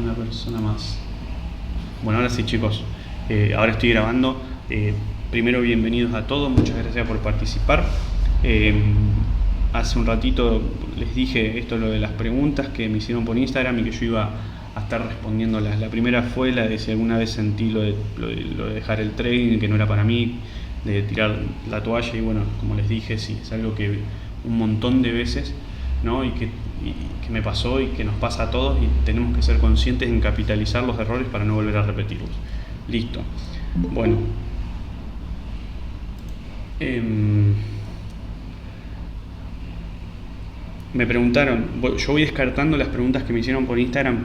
una persona más. Bueno, ahora sí, chicos. Ahora estoy grabando. Primero, bienvenidos a todos. Muchas gracias por participar. Hace un ratito les dije esto, lo de las preguntas que me hicieron por Instagram y que yo iba a estar respondiéndolas. La primera fue la de si alguna vez sentí lo de dejar el trading, que no era para mí, de tirar la toalla. Y bueno, como les dije, sí, es algo que un montón de veces, ¿no? Y que me pasó y que nos pasa a todos, y tenemos que ser conscientes en capitalizar los errores para no volver a repetirlos. Listo. Bueno. Me preguntaron, yo voy descartando las preguntas que me hicieron por Instagram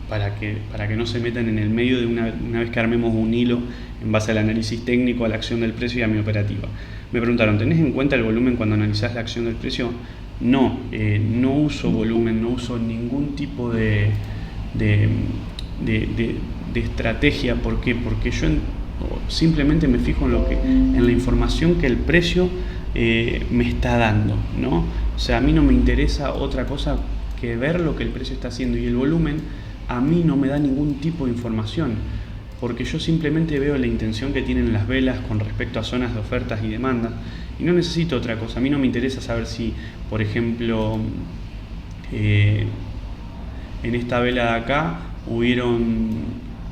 para que no se metan en el medio de una vez que armemos un hilo en base al análisis técnico, a la acción del precio y a mi operativa. Me preguntaron, ¿tenés en cuenta el volumen cuando analizás la acción del precio? No, no uso volumen, no uso ningún tipo de estrategia. ¿Por qué? Porque yo simplemente me fijo en la información que el precio me está dando, ¿no? O sea, a mí no me interesa otra cosa que ver lo que el precio está haciendo, y el volumen a mí no me da ningún tipo de información, porque yo simplemente veo la intención que tienen las velas con respecto a zonas de ofertas y demandas, y no necesito otra cosa. A mí no me interesa saber si, por ejemplo, en esta vela de acá hubieron,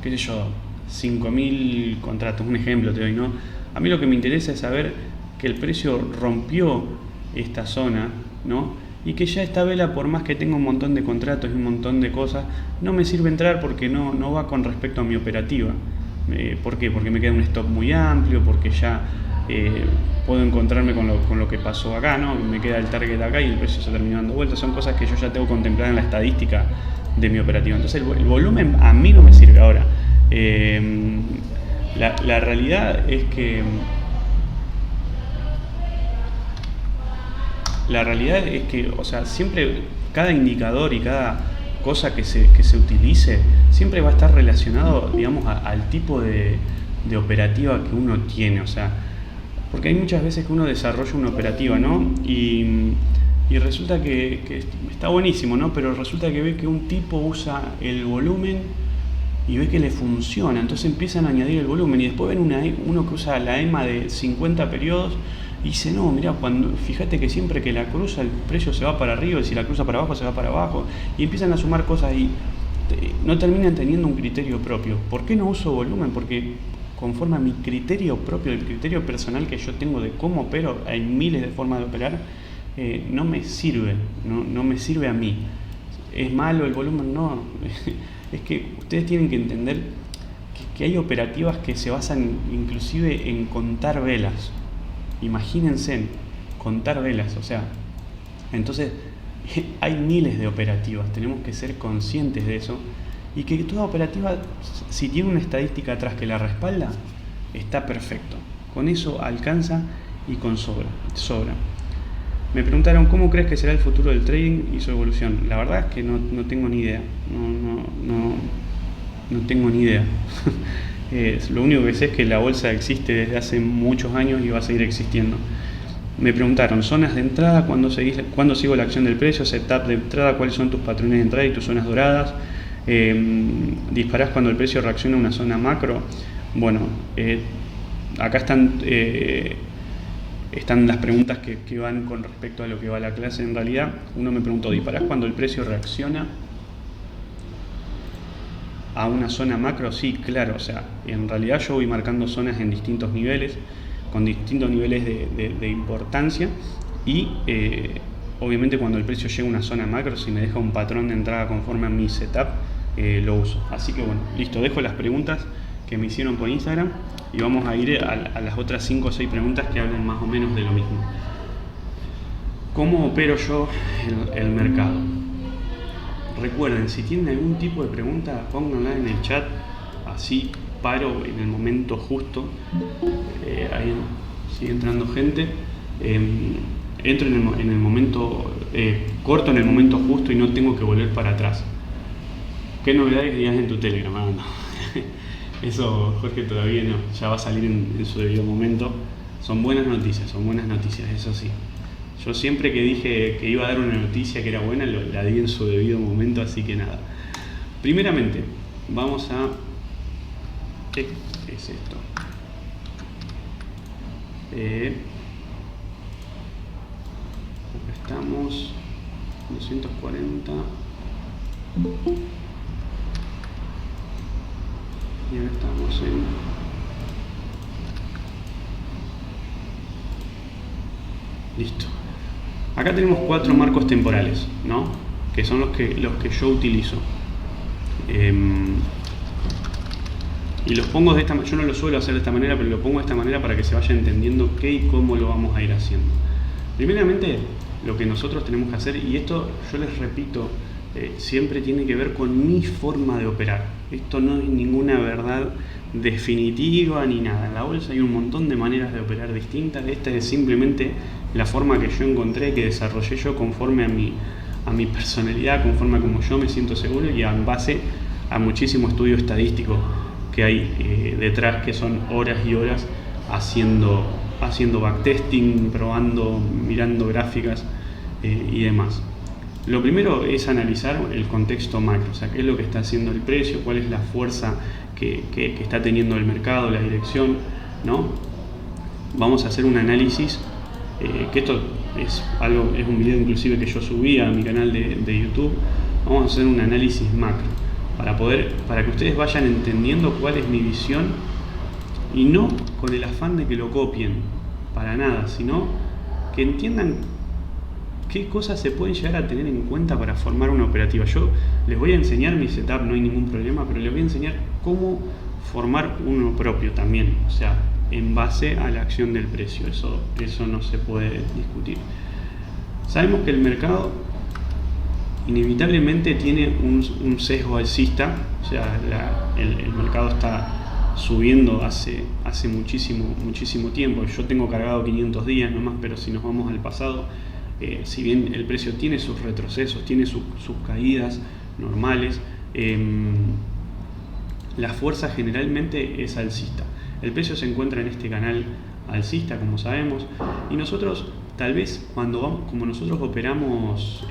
qué sé yo, 5.000 contratos, un ejemplo te doy, ¿no? A mí lo que me interesa es saber que el precio rompió esta zona, ¿no? Y que ya esta vela, por más que tenga un montón de contratos y un montón de cosas, no me sirve entrar porque no va con respecto a mi operativa. ¿Por qué? Porque me queda un stop muy amplio, porque ya puedo encontrarme con lo que pasó acá, ¿no? Me queda el target acá y el precio se terminó dando vueltas. Son cosas que yo ya tengo contempladas en la estadística de mi operativa. Entonces el volumen a mí no me sirve. Ahora, la realidad es que o sea, siempre cada indicador y cada cosa que se utilice siempre va a estar relacionado, digamos, al tipo de operativa que uno tiene. O sea, porque hay muchas veces que uno desarrolla una operativa, ¿no? Y resulta que está buenísimo, ¿no? Pero resulta que ve que un tipo usa el volumen y ve que le funciona, entonces empiezan a añadir el volumen, y después ven uno que usa la EMA de 50 periodos y dice, no, mira, fíjate que siempre que la cruza el precio se va para arriba, y si la cruza para abajo se va para abajo, y empiezan a sumar cosas y no terminan teniendo un criterio propio. ¿Por qué no uso volumen? Porque conforme a mi criterio propio, el criterio personal que yo tengo de cómo opero, hay miles de formas de operar, no me sirve, no me sirve a mí. ¿Es malo el volumen? No. Es que ustedes tienen que entender que hay operativas que se basan inclusive en contar velas. Imagínense en contar velas, o sea, entonces hay miles de operativas, tenemos que ser conscientes de eso, y que toda operativa, si tiene una estadística atrás que la respalda, está perfecto. Con eso alcanza y con sobra. Me preguntaron, ¿cómo crees que será el futuro del trading y su evolución? La verdad es que no tengo ni idea. No tengo ni idea. Lo único que sé es que la bolsa existe desde hace muchos años y va a seguir existiendo. Me preguntaron, zonas de entrada, ¿cuándo sigo la acción del precio? Setup de entrada, ¿cuáles son tus patrones de entrada y tus zonas doradas? ¿Disparás cuando el precio reacciona a una zona macro? Bueno, acá están las preguntas que van con respecto a lo que va a la clase. En realidad, uno me preguntó, ¿disparás cuando el precio reacciona a una zona macro? Sí, claro. O sea, en realidad yo voy marcando zonas en distintos niveles, con distintos niveles de importancia, y obviamente cuando el precio llega a una zona macro, si me deja un patrón de entrada conforme a mi setup, lo uso. Así que bueno, listo, dejo las preguntas que me hicieron por Instagram y vamos a ir a las otras 5 o 6 preguntas que hablan más o menos de lo mismo. ¿Cómo opero yo el mercado? Recuerden, si tienen algún tipo de pregunta, pónganla en el chat, así paro en el momento justo. Ahí sigue entrando gente. Entro en el momento, corto en el momento justo y no tengo que volver para atrás. ¿Qué novedades dirías en tu Telegram? No. Eso, Jorge, todavía no, ya va a salir en su debido momento. Son buenas noticias, eso sí. Yo siempre que dije que iba a dar una noticia que era buena, la di en su debido momento, así que nada. Primeramente, vamos a... ¿Qué es esto? Acá estamos, 240. Y ahora estamos en... Listo. Acá tenemos 4 marcos temporales, ¿no? Que son los que yo utilizo. Y los pongo de esta manera. Yo no lo suelo hacer de esta manera, pero lo pongo de esta manera para que se vaya entendiendo qué y cómo lo vamos a ir haciendo. Primeramente, lo que nosotros tenemos que hacer, y esto yo les repito, siempre tiene que ver con mi forma de operar. Esto no es ninguna verdad definitiva ni nada. En la bolsa hay un montón de maneras de operar distintas. Esta es simplemente la forma que yo encontré, que desarrollé yo conforme a mi personalidad, conforme a como yo me siento seguro y en base a muchísimo estudio estadístico que hay detrás, que son horas y horas haciendo backtesting, probando, mirando gráficas y demás. Lo primero es analizar el contexto macro, o sea, qué es lo que está haciendo el precio, cuál es la fuerza que está teniendo el mercado, la dirección, ¿no? Vamos a hacer un análisis, que esto es un video inclusive que yo subí a mi canal de YouTube. Vamos a hacer un análisis macro para que ustedes vayan entendiendo cuál es mi visión, y no con el afán de que lo copien, para nada, sino que entiendan qué cosas se pueden llegar a tener en cuenta para formar una operativa. Yo les voy a enseñar mi setup, no hay ningún problema, pero les voy a enseñar cómo formar uno propio también, o sea, en base a la acción del precio. Eso no se puede discutir. Sabemos que el mercado inevitablemente tiene un sesgo alcista, o sea, el mercado está subiendo hace muchísimo tiempo. Yo tengo cargado 500 días nomás, pero si nos vamos al pasado, si bien el precio tiene sus retrocesos, tiene sus caídas normales, la fuerza generalmente es alcista. El precio se encuentra en este canal alcista, como sabemos, y nosotros tal vez como nosotros operamos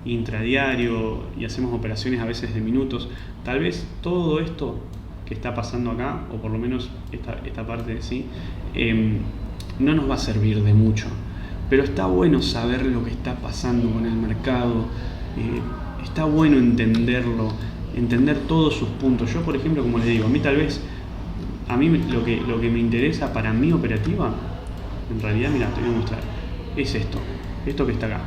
intradiario y hacemos operaciones a veces de minutos, tal vez todo esto que está pasando acá, o por lo menos esta parte sí, no nos va a servir de mucho. Pero está bueno saber lo que está pasando con el mercado, está bueno entenderlo, entender todos sus puntos. Yo, por ejemplo, como les digo, a mí lo que me interesa para mi operativa, en realidad, mira, te voy a mostrar, es esto que está acá.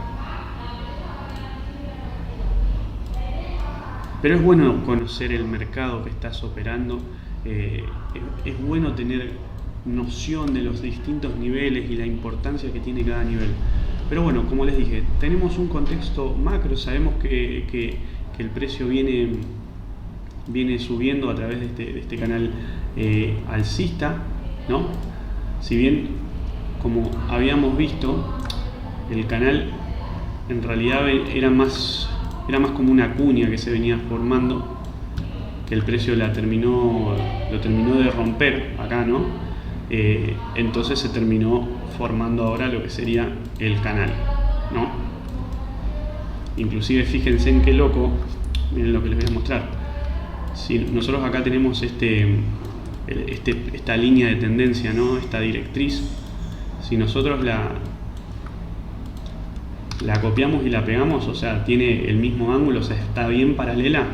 Pero es bueno conocer el mercado que estás operando, es bueno tener noción de los distintos niveles y la importancia que tiene cada nivel. Pero bueno, como les dije, tenemos un contexto macro, sabemos que el precio viene subiendo a través de este canal alcista, ¿no? Si bien, como habíamos visto, el canal en realidad era más como una cuña que se venía formando, que el precio lo terminó de romper acá, ¿no? Entonces se terminó formando ahora lo que sería el canal, ¿no? Inclusive fíjense en qué loco, miren lo que les voy a mostrar. Si nosotros acá tenemos esta línea de tendencia, ¿no? Esta directriz, si nosotros la copiamos y la pegamos, o sea, tiene el mismo ángulo, o sea, está bien paralela,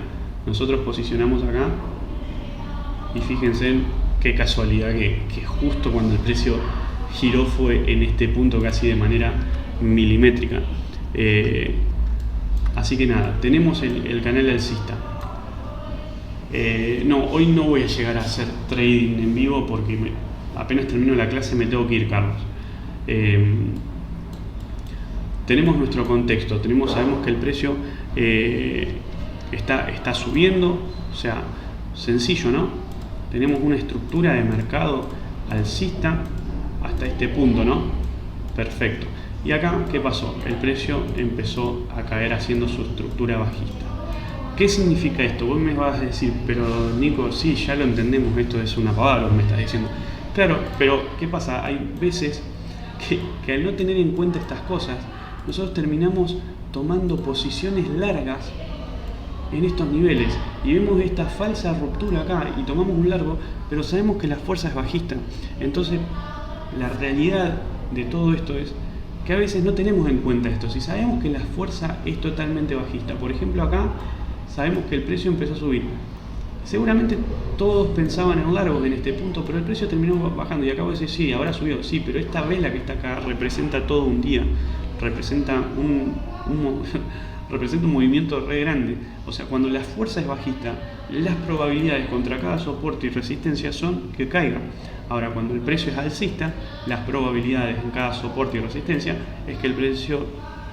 nosotros posicionamos acá y fíjense qué casualidad que justo cuando el precio giró fue en este punto casi de manera milimétrica. Así que nada, tenemos el canal alcista. No, hoy no voy a llegar a hacer trading en vivo porque apenas termino la clase me tengo que ir, Carlos. Tenemos nuestro contexto, sabemos que el precio está subiendo, o sea, sencillo, ¿no? Tenemos una estructura de mercado alcista hasta este punto, ¿no? Perfecto. Y acá, ¿qué pasó? El precio empezó a caer haciendo su estructura bajista. ¿Qué significa esto? Vos me vas a decir, pero Nico, sí, ya lo entendemos, esto es una pavada lo que me estás diciendo. Claro, pero ¿qué pasa? Hay veces que al no tener en cuenta estas cosas, nosotros terminamos tomando posiciones largas en estos niveles y vemos esta falsa ruptura acá y tomamos un largo, pero sabemos que la fuerza es bajista. Entonces la realidad de todo esto es que a veces no tenemos en cuenta esto. Si sabemos que la fuerza es totalmente bajista, por ejemplo acá sabemos que el precio empezó a subir, seguramente todos pensaban en largos en este punto, pero el precio terminó bajando y acabo de decir, sí, ahora subió, sí, pero esta vela que está acá representa todo un día, representa representa un movimiento re grande. O sea, cuando la fuerza es bajista, las probabilidades contra cada soporte y resistencia son que caiga. Ahora, cuando el precio es alcista, las probabilidades en cada soporte y resistencia es que el precio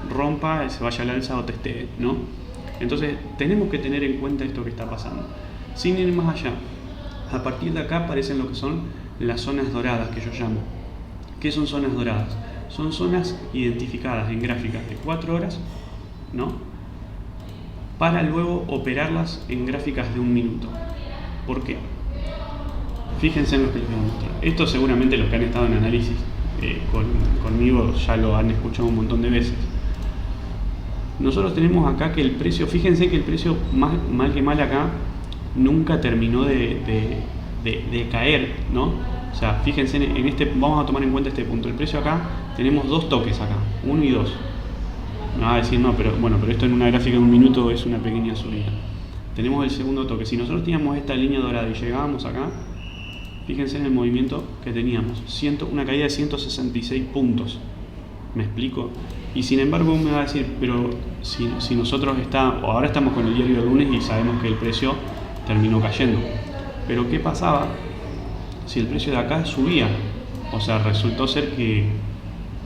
rompa, se vaya al alza o testee, ¿no? Entonces, tenemos que tener en cuenta esto que está pasando. Sin ir más allá, a partir de acá aparecen lo que son las zonas doradas, que yo llamo. ¿Qué son zonas doradas? Son zonas identificadas en gráficas de 4 horas, ¿no? Para luego operarlas en gráficas de 1 minuto. ¿Por qué? Fíjense en lo que les voy a mostrar. Esto seguramente los que han estado en análisis conmigo ya lo han escuchado un montón de veces. Nosotros tenemos acá que el precio, fíjense que el precio mal que mal acá nunca terminó de caer, ¿no? O sea, fíjense en este, vamos a tomar en cuenta este punto. El precio acá, tenemos 2 toques acá, 1 y 2. Me va a decir, no, pero bueno, pero esto en una gráfica de 1 minuto es una pequeña subida. Tenemos el segundo toque. Si nosotros teníamos esta línea dorada y llegábamos acá, fíjense en el movimiento que teníamos, una caída de 166 puntos. ¿Me explico? Y sin embargo me va a decir, pero si nosotros ahora estamos con el diario del lunes y sabemos que el precio terminó cayendo. Pero ¿qué pasaba si el precio de acá subía? O sea, resultó ser que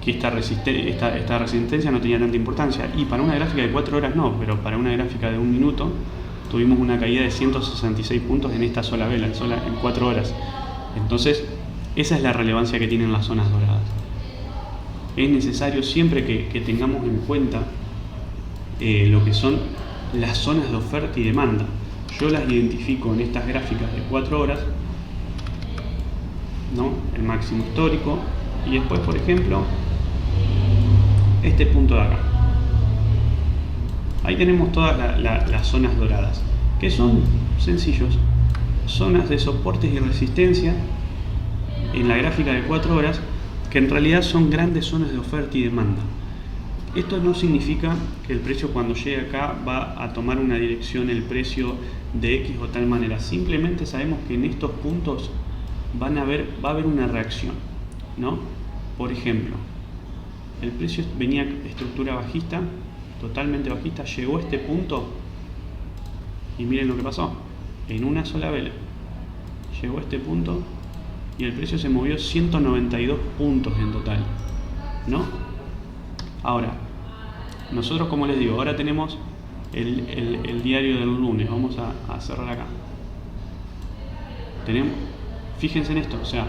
esta resistencia no tenía tanta importancia. Y para una gráfica de 4 horas no, pero para una gráfica de 1 minuto tuvimos una caída de 166 puntos en esta sola vela, en 4 horas. Entonces, esa es la relevancia que tienen las zonas doradas. Es necesario siempre que tengamos en cuenta lo que son las zonas de oferta y demanda. Yo las identifico en estas gráficas de 4 horas, ¿no? El máximo histórico, y después, por ejemplo, este punto de acá. Ahí tenemos todas las zonas doradas, que son sencillos, zonas de soportes y resistencia en la gráfica de 4 horas, que en realidad son grandes zonas de oferta y demanda. Esto no significa que el precio cuando llegue acá va a tomar una dirección, el precio de X o tal manera. Simplemente sabemos que en estos puntos va a haber una reacción, ¿no? Por ejemplo, el precio venía estructura bajista, totalmente bajista, llegó a este punto y miren lo que pasó. En una sola vela llegó a este punto y el precio se movió 192 puntos en total, ¿no? Ahora, nosotros, como les digo, ahora tenemos el diario del lunes. Vamos a cerrar acá. Fíjense en esto, o sea,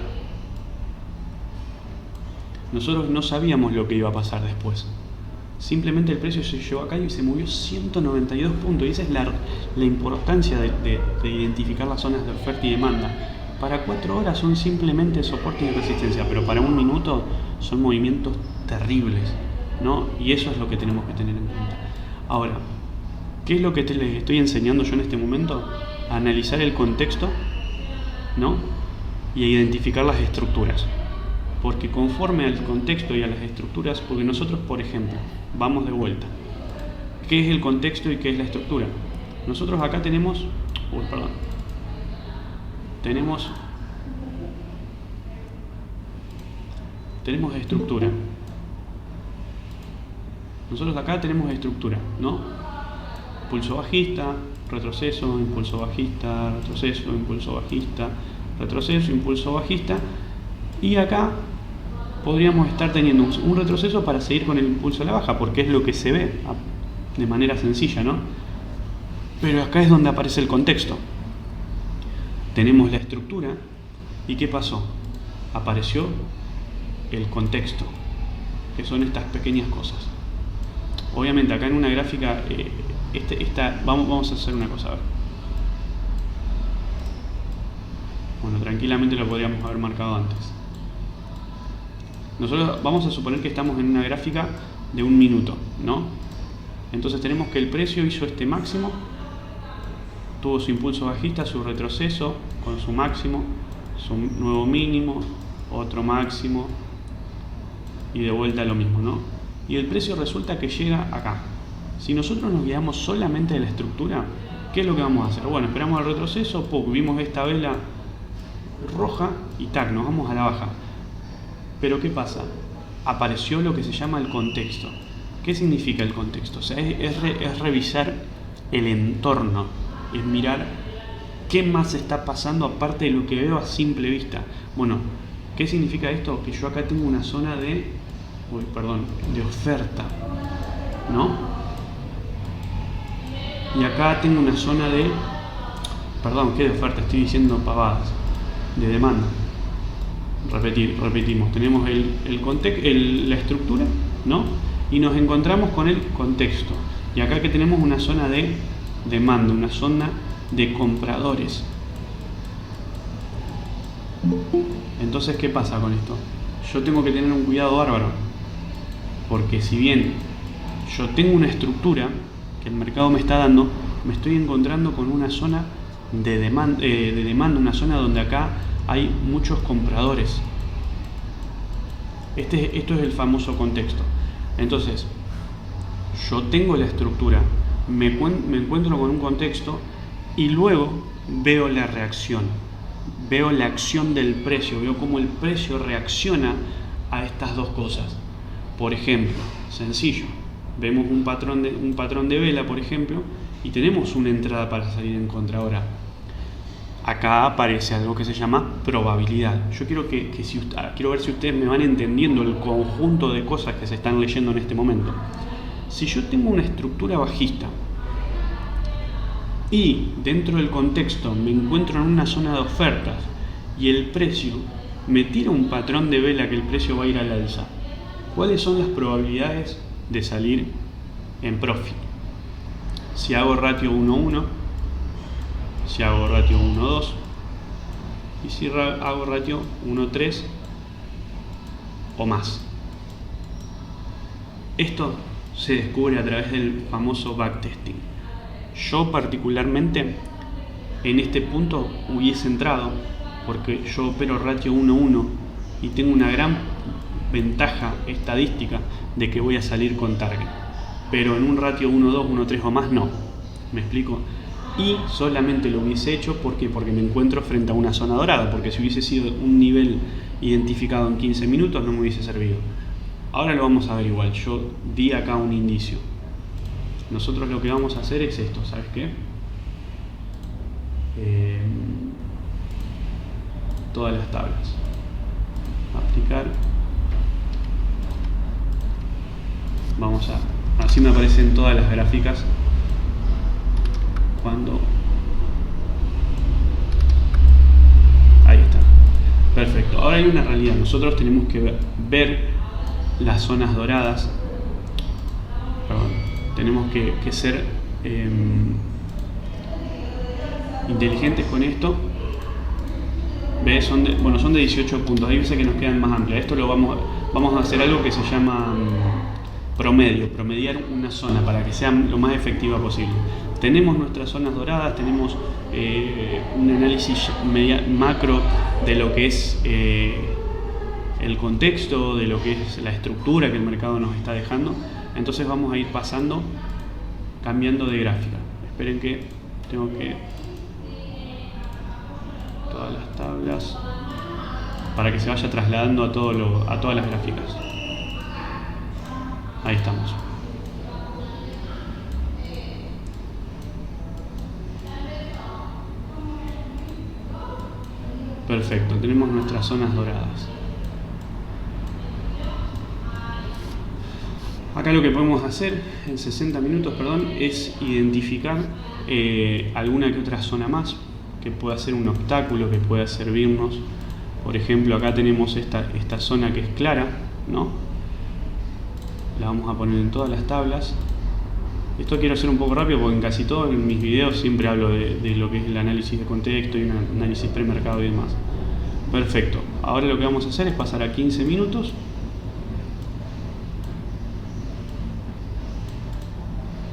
nosotros no sabíamos lo que iba a pasar después. Simplemente el precio se llevó acá y se movió 192 puntos. Y esa es la importancia de identificar las zonas de oferta y demanda. Para 4 horas son simplemente soporte y resistencia, pero para 1 minuto son movimientos terribles, ¿no? Y eso es lo que tenemos que tener en cuenta. Ahora, ¿qué es lo que les estoy enseñando yo en este momento? A analizar el contexto, ¿no? Y a identificar las estructuras. Porque conforme al contexto y a las estructuras, porque nosotros, por ejemplo, vamos de vuelta. ¿Qué es el contexto y qué es la estructura? Nosotros acá tenemos estructura. Nosotros acá tenemos estructura, ¿no? Impulso bajista, retroceso, impulso bajista, retroceso, impulso bajista, retroceso, impulso bajista. Y acá podríamos estar teniendo un retroceso para seguir con el impulso a la baja, porque es lo que se ve de manera sencilla, ¿no? Pero acá es donde aparece el contexto. Tenemos la estructura. ¿Y qué pasó? Apareció el contexto, que son estas pequeñas cosas. Obviamente acá en una gráfica, vamos a hacer una cosa, a ver. Bueno, tranquilamente lo podríamos haber marcado antes. Nosotros vamos a suponer que estamos en una gráfica de 1 minuto, ¿no? Entonces tenemos que el precio hizo este máximo tuvo su impulso bajista, su retroceso con su máximo, su nuevo mínimo, otro máximo y de vuelta lo mismo, ¿no? Y el precio resulta que llega acá. Si nosotros nos guiamos solamente de la estructura, ¿qué es lo que vamos a hacer? Bueno, esperamos el retroceso, vimos esta vela roja y tac, nos vamos a la baja. Pero ¿qué pasa? Apareció lo que se llama el contexto. ¿Qué significa el contexto? O sea, es revisar el entorno, es mirar qué más está pasando aparte de lo que veo a simple vista. Bueno, ¿qué significa esto? Que yo acá tengo una zona de oferta, ¿no? Y acá tengo una zona de, ¿qué de oferta? Estoy diciendo pavadas, de demanda. Repetimos, tenemos la estructura, ¿no? Y nos encontramos con el contexto. Y acá que tenemos una zona de demanda, una zona de compradores. Entonces, ¿qué pasa con esto? Yo tengo que tener un cuidado bárbaro, porque si bien yo tengo una estructura que el mercado me está dando, me estoy encontrando con una zona de demanda, una zona donde acá hay muchos compradores. Esto es el famoso contexto. Entonces, yo tengo la estructura, me encuentro con un contexto y luego veo la reacción, veo la acción del precio, veo cómo el precio reacciona a estas dos cosas. Por ejemplo, sencillo, vemos un patrón de vela, por ejemplo, y tenemos una entrada para salir en contra. Ahora, acá aparece algo que se llama probabilidad. Yo quiero quiero ver si ustedes me van entendiendo el conjunto de cosas que se están leyendo en este momento. Si yo tengo una estructura bajista y dentro del contexto me encuentro en una zona de ofertas y el precio me tira un patrón de vela que el precio va a ir al alza, ¿cuáles son las probabilidades de salir en profit? Si hago ratio 1:1, si hago ratio 1:2 y si hago ratio 1:3 o más. Esto se descubre a través del famoso backtesting. Yo particularmente en este punto hubiese entrado porque yo opero ratio 1:1 y tengo una gran ventaja estadística de que voy a salir con target, pero en un ratio 1:2, 1:3 o más no. ¿Me explico? Y solamente lo hubiese hecho porque me encuentro frente a una zona dorada, porque si hubiese sido un nivel identificado en 15 minutos no me hubiese servido. Ahora lo vamos a ver igual, yo di acá un indicio. Nosotros lo que vamos a hacer es esto, ¿sabes qué? Todas las tablas. Aplicar. Así me aparecen todas las gráficas cuando... Ahí está. Perfecto. Ahora hay una realidad. Nosotros tenemos que ver las zonas doradas. Tenemos que ser inteligentes con esto. ¿Ves? Son de 18 puntos. Hay veces que nos quedan más amplias. Esto vamos a hacer algo que se llama promediar una zona para que sea lo más efectiva posible. Tenemos nuestras zonas doradas, tenemos un análisis macro de lo que es el contexto, de lo que es la estructura que el mercado nos está dejando. Entonces vamos a ir cambiando de gráfica. Esperen que tengo que... todas las tablas para que se vaya trasladando a todas las gráficas. Ahí estamos. Perfecto, tenemos nuestras zonas doradas. Acá lo que podemos hacer en 60 minutos, es identificar alguna que otra zona más que pueda ser un obstáculo, que pueda servirnos. Por ejemplo, acá tenemos esta zona que es clara, ¿no? La vamos a poner en todas las tablas. Esto quiero hacer un poco rápido porque en casi todos mis videos siempre hablo de lo que es el análisis de contexto y un análisis premercado y demás. Perfecto. Ahora lo que vamos a hacer es pasar a 15 minutos.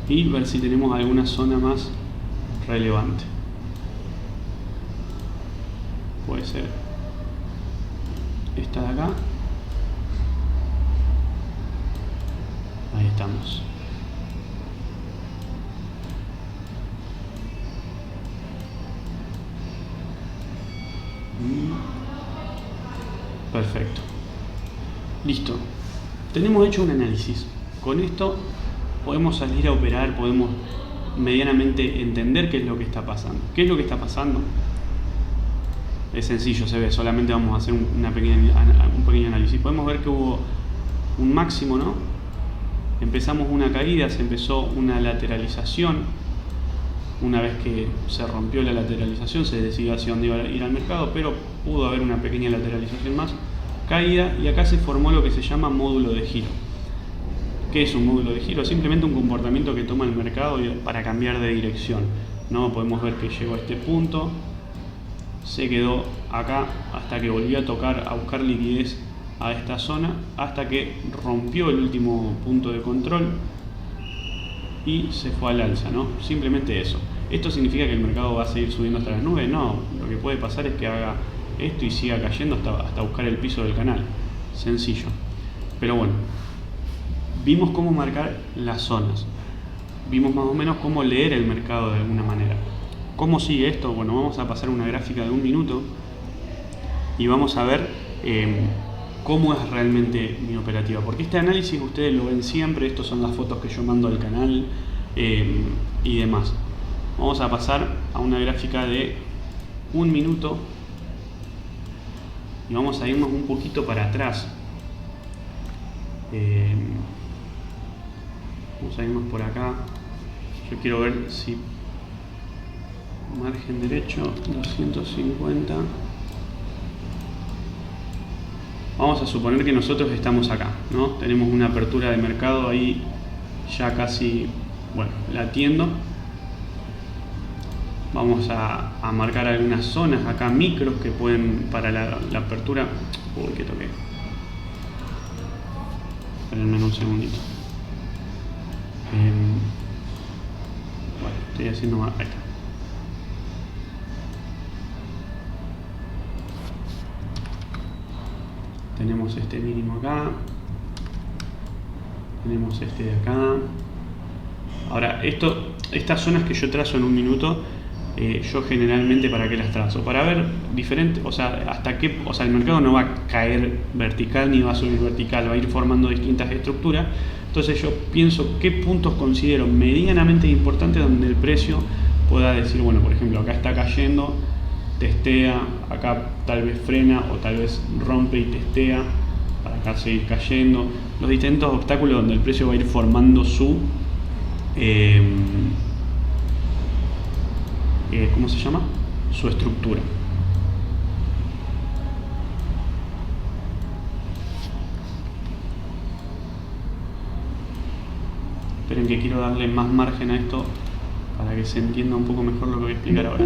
Y ver si tenemos alguna zona más relevante. puede ser esta de acá. Ahí estamos. Perfecto. Listo. Tenemos hecho un análisis. Con esto podemos salir a operar, podemos medianamente entender qué es lo que está pasando. ¿Qué es lo que está pasando? Es sencillo, se ve. Solamente vamos a hacer un pequeño análisis. Podemos ver que hubo un máximo, ¿no? Empezamos una caída, se empezó una lateralización. Una vez que se rompió la lateralización, se decidió hacia dónde iba a ir al mercado, pero pudo haber una pequeña lateralización más, caída, y acá se formó lo que se llama módulo de giro. ¿Qué es un módulo de giro? Simplemente un comportamiento que toma el mercado para cambiar de dirección, ¿no? Podemos ver que llegó a este punto, se quedó acá hasta que volvió a tocar, a buscar liquidez a esta zona, hasta que rompió el último punto de control y se fue al alza, ¿no? Simplemente eso. ¿Esto significa que el mercado va a seguir subiendo hasta las nubes? No, lo que puede pasar es que haga esto y siga cayendo hasta buscar el piso del canal. Sencillo. Pero bueno, vimos cómo marcar las zonas. Vimos más o menos cómo leer el mercado de alguna manera. ¿Cómo sigue esto? Bueno, vamos a pasar una gráfica de 1 minuto y vamos a ver cómo es realmente mi operativa. Porque este análisis ustedes lo ven siempre, estas son las fotos que yo mando al canal y demás. Vamos a pasar a una gráfica de 1 minuto y vamos a irnos un poquito para atrás. Vamos a irnos por acá. Yo quiero ver si margen derecho 250. Vamos a suponer que nosotros estamos acá, ¿no? Tenemos una apertura de mercado ahí ya casi, bueno, latiendo. Vamos a marcar algunas zonas acá, micros que pueden para la apertura. Uy, que toqué. Espérenme un segundito. Bueno, estoy haciendo más. Ahí está. Tenemos este mínimo acá. Tenemos este de acá. Ahora, estas zonas que yo trazo en 1 minuto, yo generalmente, ¿para qué las trazo? Para ver diferente, o sea, hasta qué, o sea, el mercado no va a caer vertical ni va a subir vertical, va a ir formando distintas estructuras. Entonces yo pienso qué puntos considero medianamente importantes donde el precio pueda decir, bueno, por ejemplo, acá está cayendo, testea, acá tal vez frena o tal vez rompe y testea, para acá seguir cayendo. Los distintos obstáculos donde el precio va a ir formando su ¿cómo se llama? Su estructura. Esperen que quiero darle más margen a esto para que se entienda un poco mejor lo que voy a explicar ahora.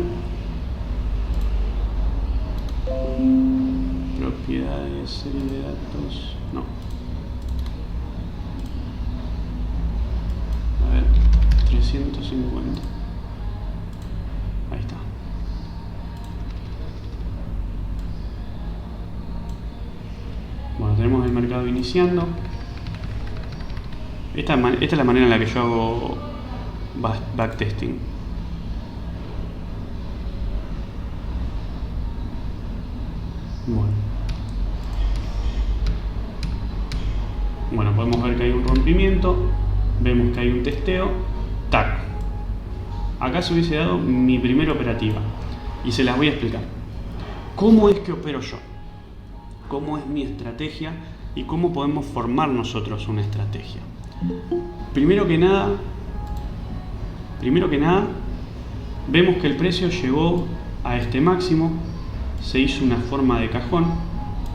Propiedades, serie de datos, no. A ver, 350. Ahí está. Bueno, tenemos el mercado iniciando. Esta es la manera en la que yo hago backtesting. Bueno, podemos ver que hay un rompimiento, vemos que hay un testeo, tac. Acá se hubiese dado mi primera operativa y se las voy a explicar. ¿Cómo es que opero yo? ¿Cómo es mi estrategia? ¿Y cómo podemos formar nosotros una estrategia? Primero que nada, vemos que el precio llegó a este máximo, se hizo una forma de cajón,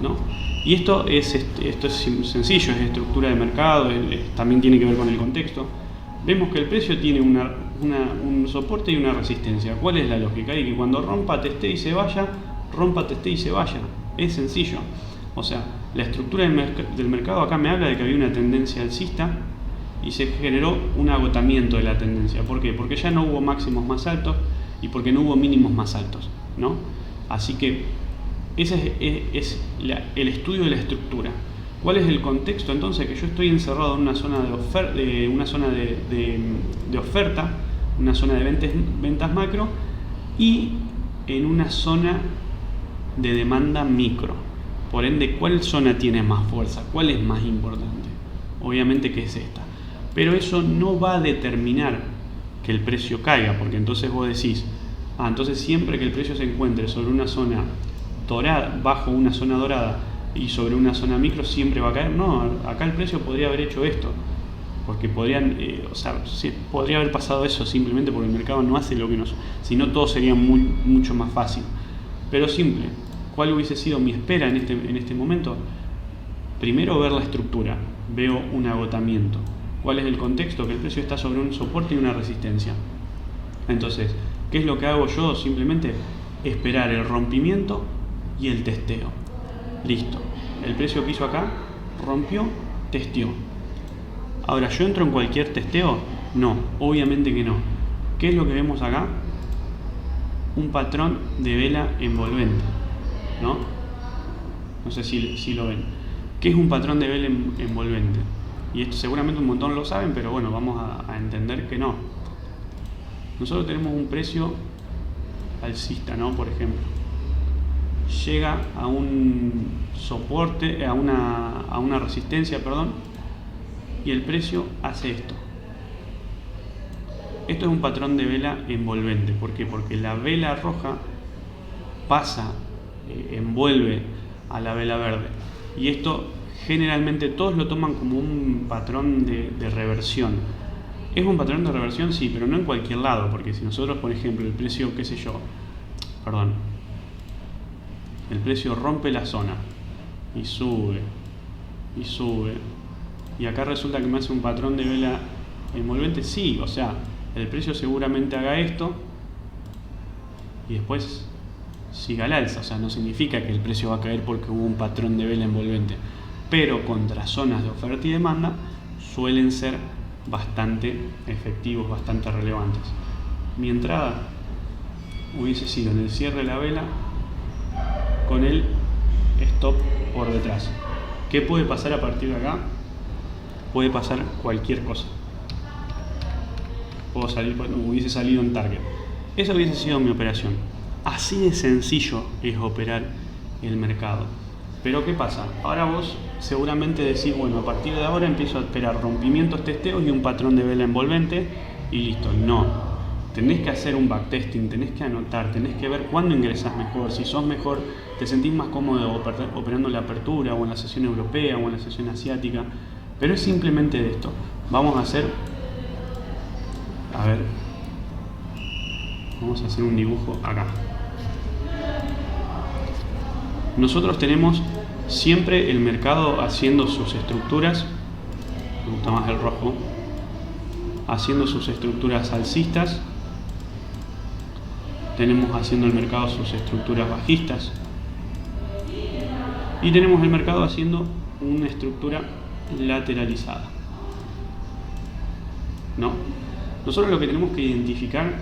¿no? Y esto es sencillo, es estructura de mercado, también tiene que ver con el contexto. Vemos que el precio tiene un soporte y una resistencia. ¿Cuál es la lógica? Y que cuando rompa, testee y se vaya, rompa, testee y se vaya. Es sencillo. O sea, la estructura del mercado acá me habla de que había una tendencia alcista y se generó un agotamiento de la tendencia. ¿Por qué? Porque ya no hubo máximos más altos y porque no hubo mínimos más altos, ¿no? Así que Ese el estudio de la estructura. ¿Cuál es el contexto entonces? Que yo estoy encerrado en una zona de oferta, una zona de ventas macro y en una zona de demanda micro. Por ende, ¿cuál zona tiene más fuerza? ¿Cuál es más importante? Obviamente que es esta. Pero eso no va a determinar que el precio caiga, porque entonces vos decís, entonces siempre que el precio se encuentre sobre una zona dorada, bajo una zona dorada y sobre una zona micro, siempre va a caer. No, acá el precio podría haber hecho esto, porque podría haber pasado eso simplemente porque el mercado no hace lo que si no todo sería mucho más fácil. Pero simple, ¿cuál hubiese sido mi espera en este momento? Primero ver la estructura, veo un agotamiento. ¿Cuál es el contexto? Que el precio está sobre un soporte y una resistencia. Entonces, ¿qué es lo que hago yo? Simplemente esperar el rompimiento y el testeo. Listo. El precio que hizo acá rompió, testeó. Ahora, ¿yo entro en cualquier testeo? No, obviamente que no. ¿Qué es lo que vemos acá? Un patrón de vela envolvente, ¿no? No sé si lo ven. ¿Qué es un patrón de vela envolvente? Y esto seguramente un montón lo saben, pero bueno, vamos a entender que no. Nosotros tenemos un precio alcista, ¿no? Por ejemplo, llega a un soporte, a una resistencia, y el precio hace esto. Esto es un patrón de vela envolvente. ¿Por qué? Porque la vela roja pasa, envuelve a la vela verde. Y esto generalmente todos lo toman como un patrón de reversión. ¿Es un patrón de reversión? Sí, pero no en cualquier lado, porque si nosotros, por ejemplo, el precio, el precio rompe la zona y sube, y acá resulta que me hace un patrón de vela envolvente, sí, o sea, el precio seguramente haga esto y después siga al alza, o sea, no significa que el precio va a caer porque hubo un patrón de vela envolvente, pero contra zonas de oferta y demanda suelen ser bastante efectivos, bastante relevantes. Mi entrada hubiese sido en el cierre de la vela con el stop por detrás. ¿Qué puede pasar a partir de acá? Puede pasar cualquier cosa. Hubiese salido en target. Esa hubiese sido mi operación. Así de sencillo es operar el mercado. Pero ¿qué pasa? Ahora vos seguramente decís, bueno, a partir de ahora empiezo a esperar rompimientos, testeos y un patrón de vela envolvente y listo. No. Tenés que hacer un backtesting, tenés que anotar, tenés que ver cuándo ingresás mejor. Si sos mejor, te sentís más cómodo operando en la apertura o en la sesión europea o en la sesión asiática. Pero es simplemente de esto. Vamos a hacer un dibujo acá. Nosotros tenemos siempre el mercado haciendo sus estructuras, me gusta más el rojo, haciendo sus estructuras alcistas, tenemos haciendo el mercado sus estructuras bajistas y tenemos el mercado haciendo una estructura lateralizada, ¿no? Nosotros lo que tenemos que identificar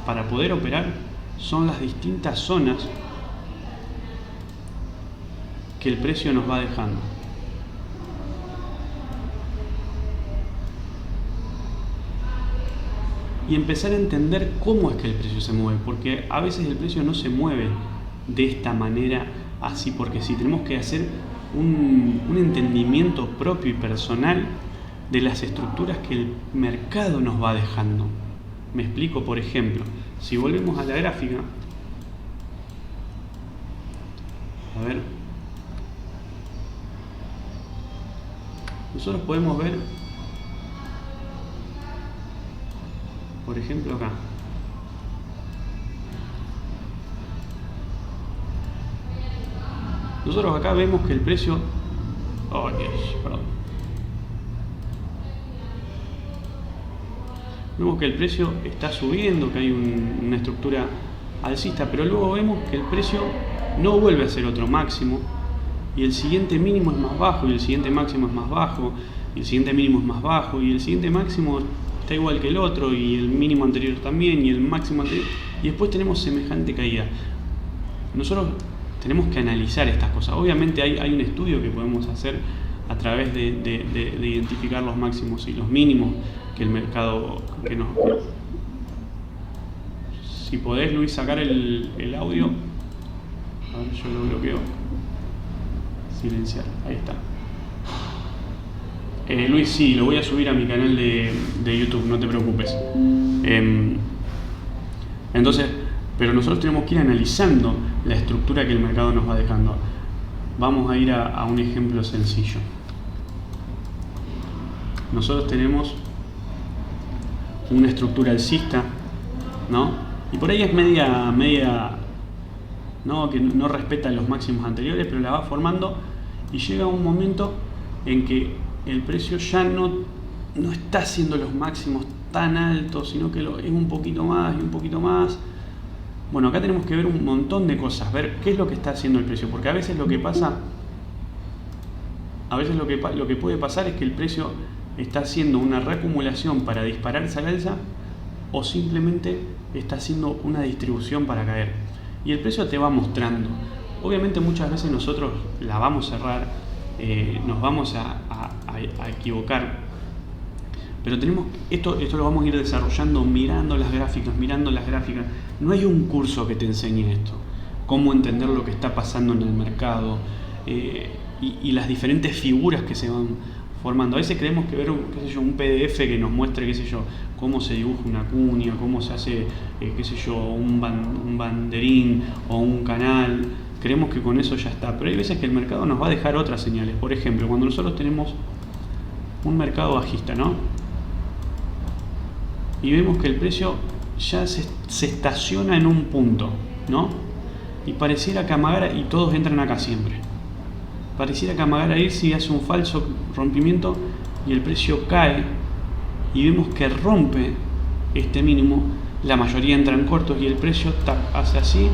para poder operar son las distintas zonas que el precio nos va dejando. Y empezar a entender cómo es que el precio se mueve, porque a veces el precio no se mueve de esta manera así, porque sí, tenemos que hacer un entendimiento propio y personal de las estructuras que el mercado nos va dejando. Me explico, por ejemplo, si volvemos a la gráfica, nosotros podemos ver, por ejemplo, acá. Nosotros acá vemos que el precio... Vemos que el precio está subiendo, que hay una estructura alcista, pero luego vemos que el precio no vuelve a ser otro máximo y el siguiente mínimo es más bajo y el siguiente máximo es más bajo y el siguiente mínimo es más bajo y el siguiente máximo está igual que el otro y el mínimo anterior también y el máximo anterior, y después tenemos semejante caída. Nosotros tenemos que analizar estas cosas. Obviamente hay un estudio que podemos hacer a través de identificar los máximos y los mínimos que el mercado si podés, Luis, sacar el audio. A ver, yo lo bloqueo. Silenciar, ahí está. Luis, sí, lo voy a subir a mi canal de YouTube, no te preocupes. Entonces, pero nosotros tenemos que ir analizando la estructura que el mercado nos va dejando. Vamos a ir a un ejemplo sencillo. Nosotros tenemos una estructura alcista, ¿no? Y por ahí es media, ¿no? Que no respeta los máximos anteriores, pero la va formando y llega un momento en que el precio ya no está haciendo los máximos tan altos, sino que es un poquito más y un poquito más. Bueno, acá tenemos que ver un montón de cosas, ver qué es lo que está haciendo el precio, porque a veces lo que pasa, lo que puede pasar es que el precio está haciendo una reacumulación para dispararse al alza o simplemente está haciendo una distribución para caer. Y el precio te va mostrando. Obviamente muchas veces nosotros la vamos a cerrar, nos vamos a equivocar, pero tenemos esto lo vamos a ir desarrollando mirando las gráficas. No hay un curso que te enseñe esto, cómo entender lo que está pasando en el mercado y las diferentes figuras que se van formando. A veces creemos que ver un PDF que nos muestre cómo se dibuja una cuña, cómo se hace un banderín o un canal. Creemos que con eso ya está, pero hay veces que el mercado nos va a dejar otras señales. Por ejemplo, cuando nosotros tenemos un mercado bajista, ¿no? Y vemos que el precio ya se estaciona en un punto, ¿no? Y pareciera que amagar, y todos entran acá siempre. Pareciera que amagar ahí si hace un falso rompimiento y el precio cae y vemos que rompe este mínimo, la mayoría entran cortos y el precio hace así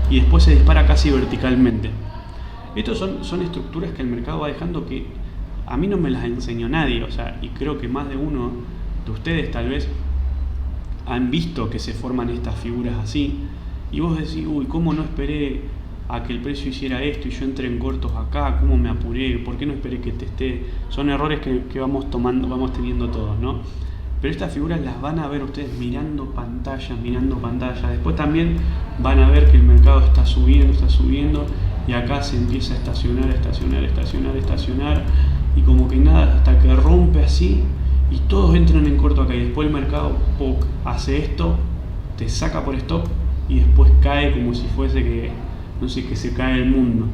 y después se dispara casi verticalmente. Estas son estructuras que el mercado va dejando que a mí no me las enseñó nadie, o sea, y creo que más de uno de ustedes tal vez han visto que se forman estas figuras así y vos decís, uy, ¿cómo no esperé a que el precio hiciera esto y yo entré en cortos acá? ¿Cómo me apuré? ¿Por qué no esperé que testé? Son errores que vamos teniendo todos, ¿no? Pero estas figuras las van a ver ustedes mirando pantalla. Después también van a ver que el mercado está subiendo y acá se empieza a estacionar y como que nada, hasta que rompe así y todos entran en corto acá y después el mercado hace esto, te saca por stop y después cae como si fuese que se cae el mundo.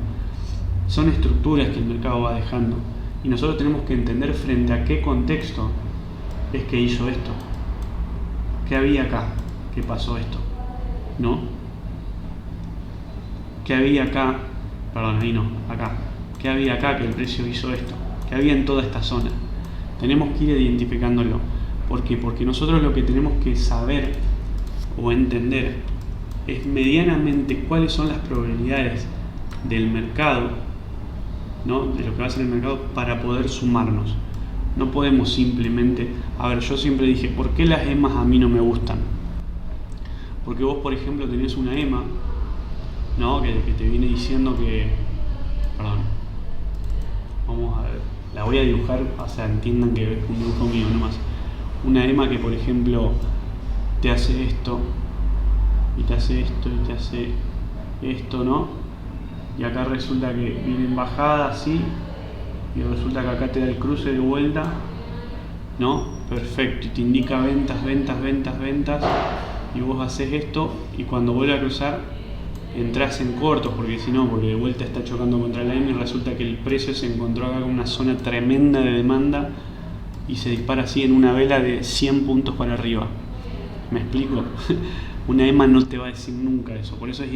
Son estructuras que el mercado va dejando y nosotros tenemos que entender frente a qué contexto es que hizo esto, qué había acá, qué pasó esto, ¿no? ¿Qué había acá? Perdón, ahí no, acá. ¿Qué había acá que el precio hizo esto? ¿Qué había en toda esta zona? Tenemos que ir identificándolo. ¿Por qué? Porque nosotros lo que tenemos que saber o entender es medianamente cuáles son las probabilidades del mercado, ¿no? De lo que va a hacer el mercado para poder sumarnos. No podemos simplemente... A ver, yo siempre dije, ¿por qué las EMAs a mí no me gustan? Porque vos, por ejemplo, tenés una EMA, ¿no? Que te viene diciendo que... Perdón. Vamos a ver. La voy a dibujar, o sea, entiendan que es un dibujo mío nomás. Una EMA que, por ejemplo, te hace esto, y te hace esto, y te hace esto, ¿no? Y acá resulta que viene en bajada así, y resulta que acá te da el cruce de vuelta, ¿no? Perfecto, y te indica ventas, y vos haces esto, y cuando vuelve a cruzar, entras en cortos, porque de vuelta está chocando contra la EMA y resulta que el precio se encontró acá con una zona tremenda de demanda y se dispara así en una vela de 100 puntos para arriba. ¿Me explico? Una EMA no te va a decir nunca eso, por eso es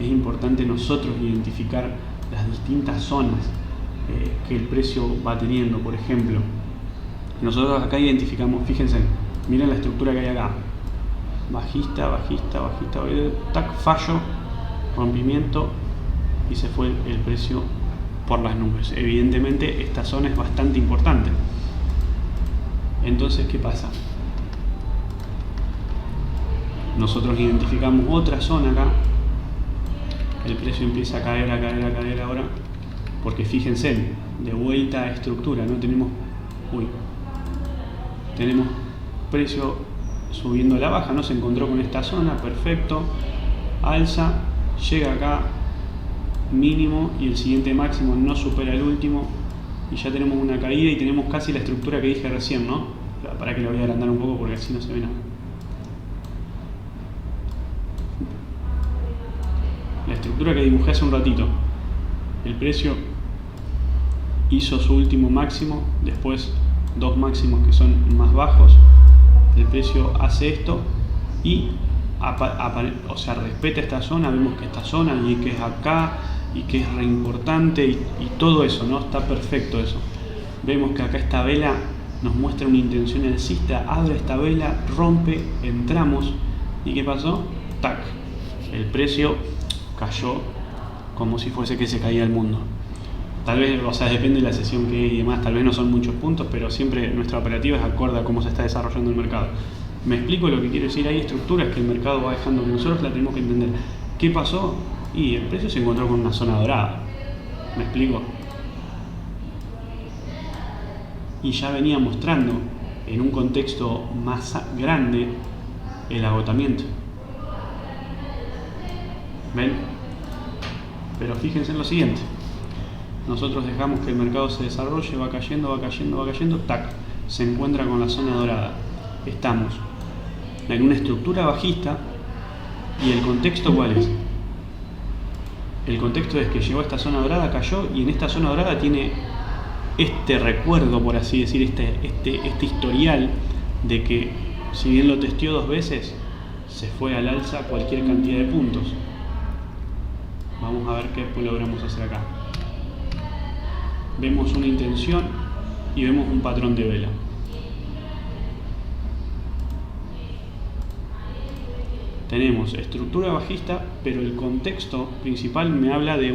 importante nosotros identificar las distintas zonas que el precio va teniendo. Por ejemplo, nosotros acá identificamos, fíjense, miren la estructura que hay acá, bajista, tac, fallo, rompimiento y se fue el precio por las nubes. Evidentemente esta zona es bastante importante. Entonces, ¿qué pasa? Nosotros identificamos otra zona acá El precio empieza a caer, a caer, a caer ahora, porque fíjense, de vuelta a estructura, no tenemos, tenemos precio subiendo a la baja, no se encontró con esta zona, perfecto, alza, llega acá, mínimo, y el siguiente máximo no supera el último, y ya tenemos una caída y tenemos casi la estructura que dije recién, ¿no? Para que lo voy a agrandar un poco porque así no se ve nada. La estructura que dibujé hace un ratito. El precio hizo su último máximo, después dos máximos que son más bajos. El precio hace esto y o sea, respeta esta zona. Vemos que esta zona y que es acá y que es re importante y todo eso, ¿no? Está perfecto eso. Vemos que acá esta vela nos muestra una intención alcista, abre esta vela, rompe, entramos y ¿qué pasó? ¡Tac! El precio cayó como si fuese que se caía el mundo. Tal vez, o sea, depende de la sesión que y demás, tal vez no son muchos puntos, pero siempre nuestra operativa es acorde a cómo se está desarrollando el mercado. Me explico lo que quiero decir, hay estructuras que el mercado va dejando que nosotros la tenemos que entender. ¿Qué pasó? Y el precio se encontró con una zona dorada. ¿Me explico? Y ya venía mostrando en un contexto más grande el agotamiento. ¿Ven? Pero fíjense en lo siguiente. Nosotros dejamos que el mercado se desarrolle, va cayendo, va cayendo, va cayendo, tac, se encuentra con la zona dorada. Estamos en una estructura bajista y el contexto ¿cuál es? El contexto es que llegó a esta zona dorada, cayó y en esta zona dorada tiene este recuerdo, por así decir, este historial de que si bien lo testeó dos veces, se fue al alza cualquier cantidad de puntos. Vamos a ver qué logramos hacer acá. Vemos una intención y vemos un patrón de vela. Tenemos estructura bajista, pero el contexto principal me habla de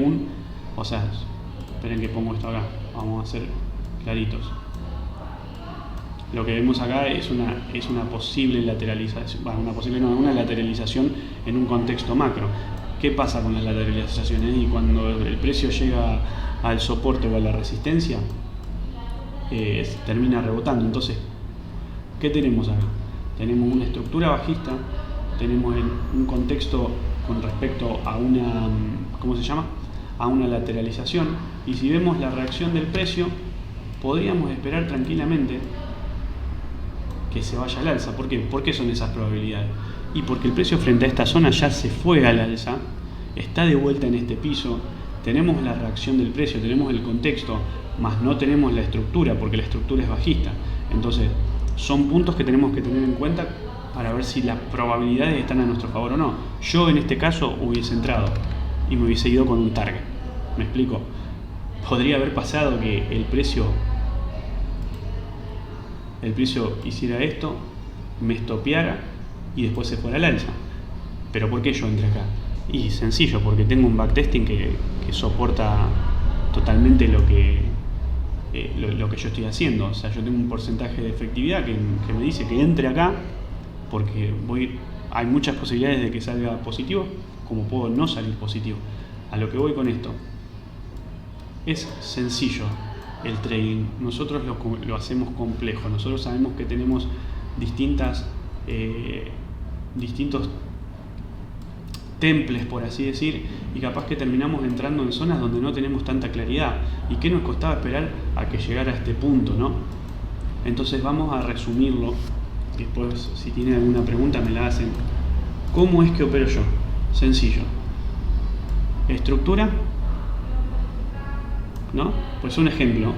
o sea, esperen que pongo esto acá, vamos a ser claritos. Lo que vemos acá es una posible lateralización, una lateralización en un contexto macro. ¿Qué pasa con las lateralizaciones? Y cuando el precio llega al soporte o a la resistencia, termina rebotando. Entonces, ¿qué tenemos acá? Tenemos una estructura bajista, tenemos un contexto con respecto a una, ¿cómo se llama? A una lateralización, y si vemos la reacción del precio, podríamos esperar tranquilamente que se vaya al alza. ¿Por qué? ¿Por qué son esas probabilidades? Y porque el precio frente a esta zona ya se fue al alza, está de vuelta en este piso, tenemos la reacción del precio, tenemos el contexto, más no tenemos la estructura, porque la estructura es bajista. Entonces, son puntos que tenemos que tener en cuenta para ver si las probabilidades están a nuestro favor o no. Yo en este caso hubiese entrado y me hubiese ido con un target. ¿Me explico? Podría haber pasado que el precio hiciera esto, me estopeara y después se fuera al alza. ¿Pero por qué yo entré acá? Y sencillo, porque tengo un backtesting que soporta totalmente lo que yo estoy haciendo. O sea, yo tengo un porcentaje de efectividad que me dice que entre acá, porque hay muchas posibilidades de que salga positivo, como puedo no salir positivo. A lo que voy con esto, es sencillo el trading. Nosotros lo hacemos complejo. Nosotros sabemos que tenemos distintos temples, por así decir, y capaz que terminamos entrando en zonas donde no tenemos tanta claridad. ¿Y qué nos costaba esperar a que llegara a este punto, no? Entonces vamos a resumirlo. Después, si tienen alguna pregunta, me la hacen. ¿Cómo es que opero yo? Sencillo. Estructura, ¿no? Pues un ejemplo.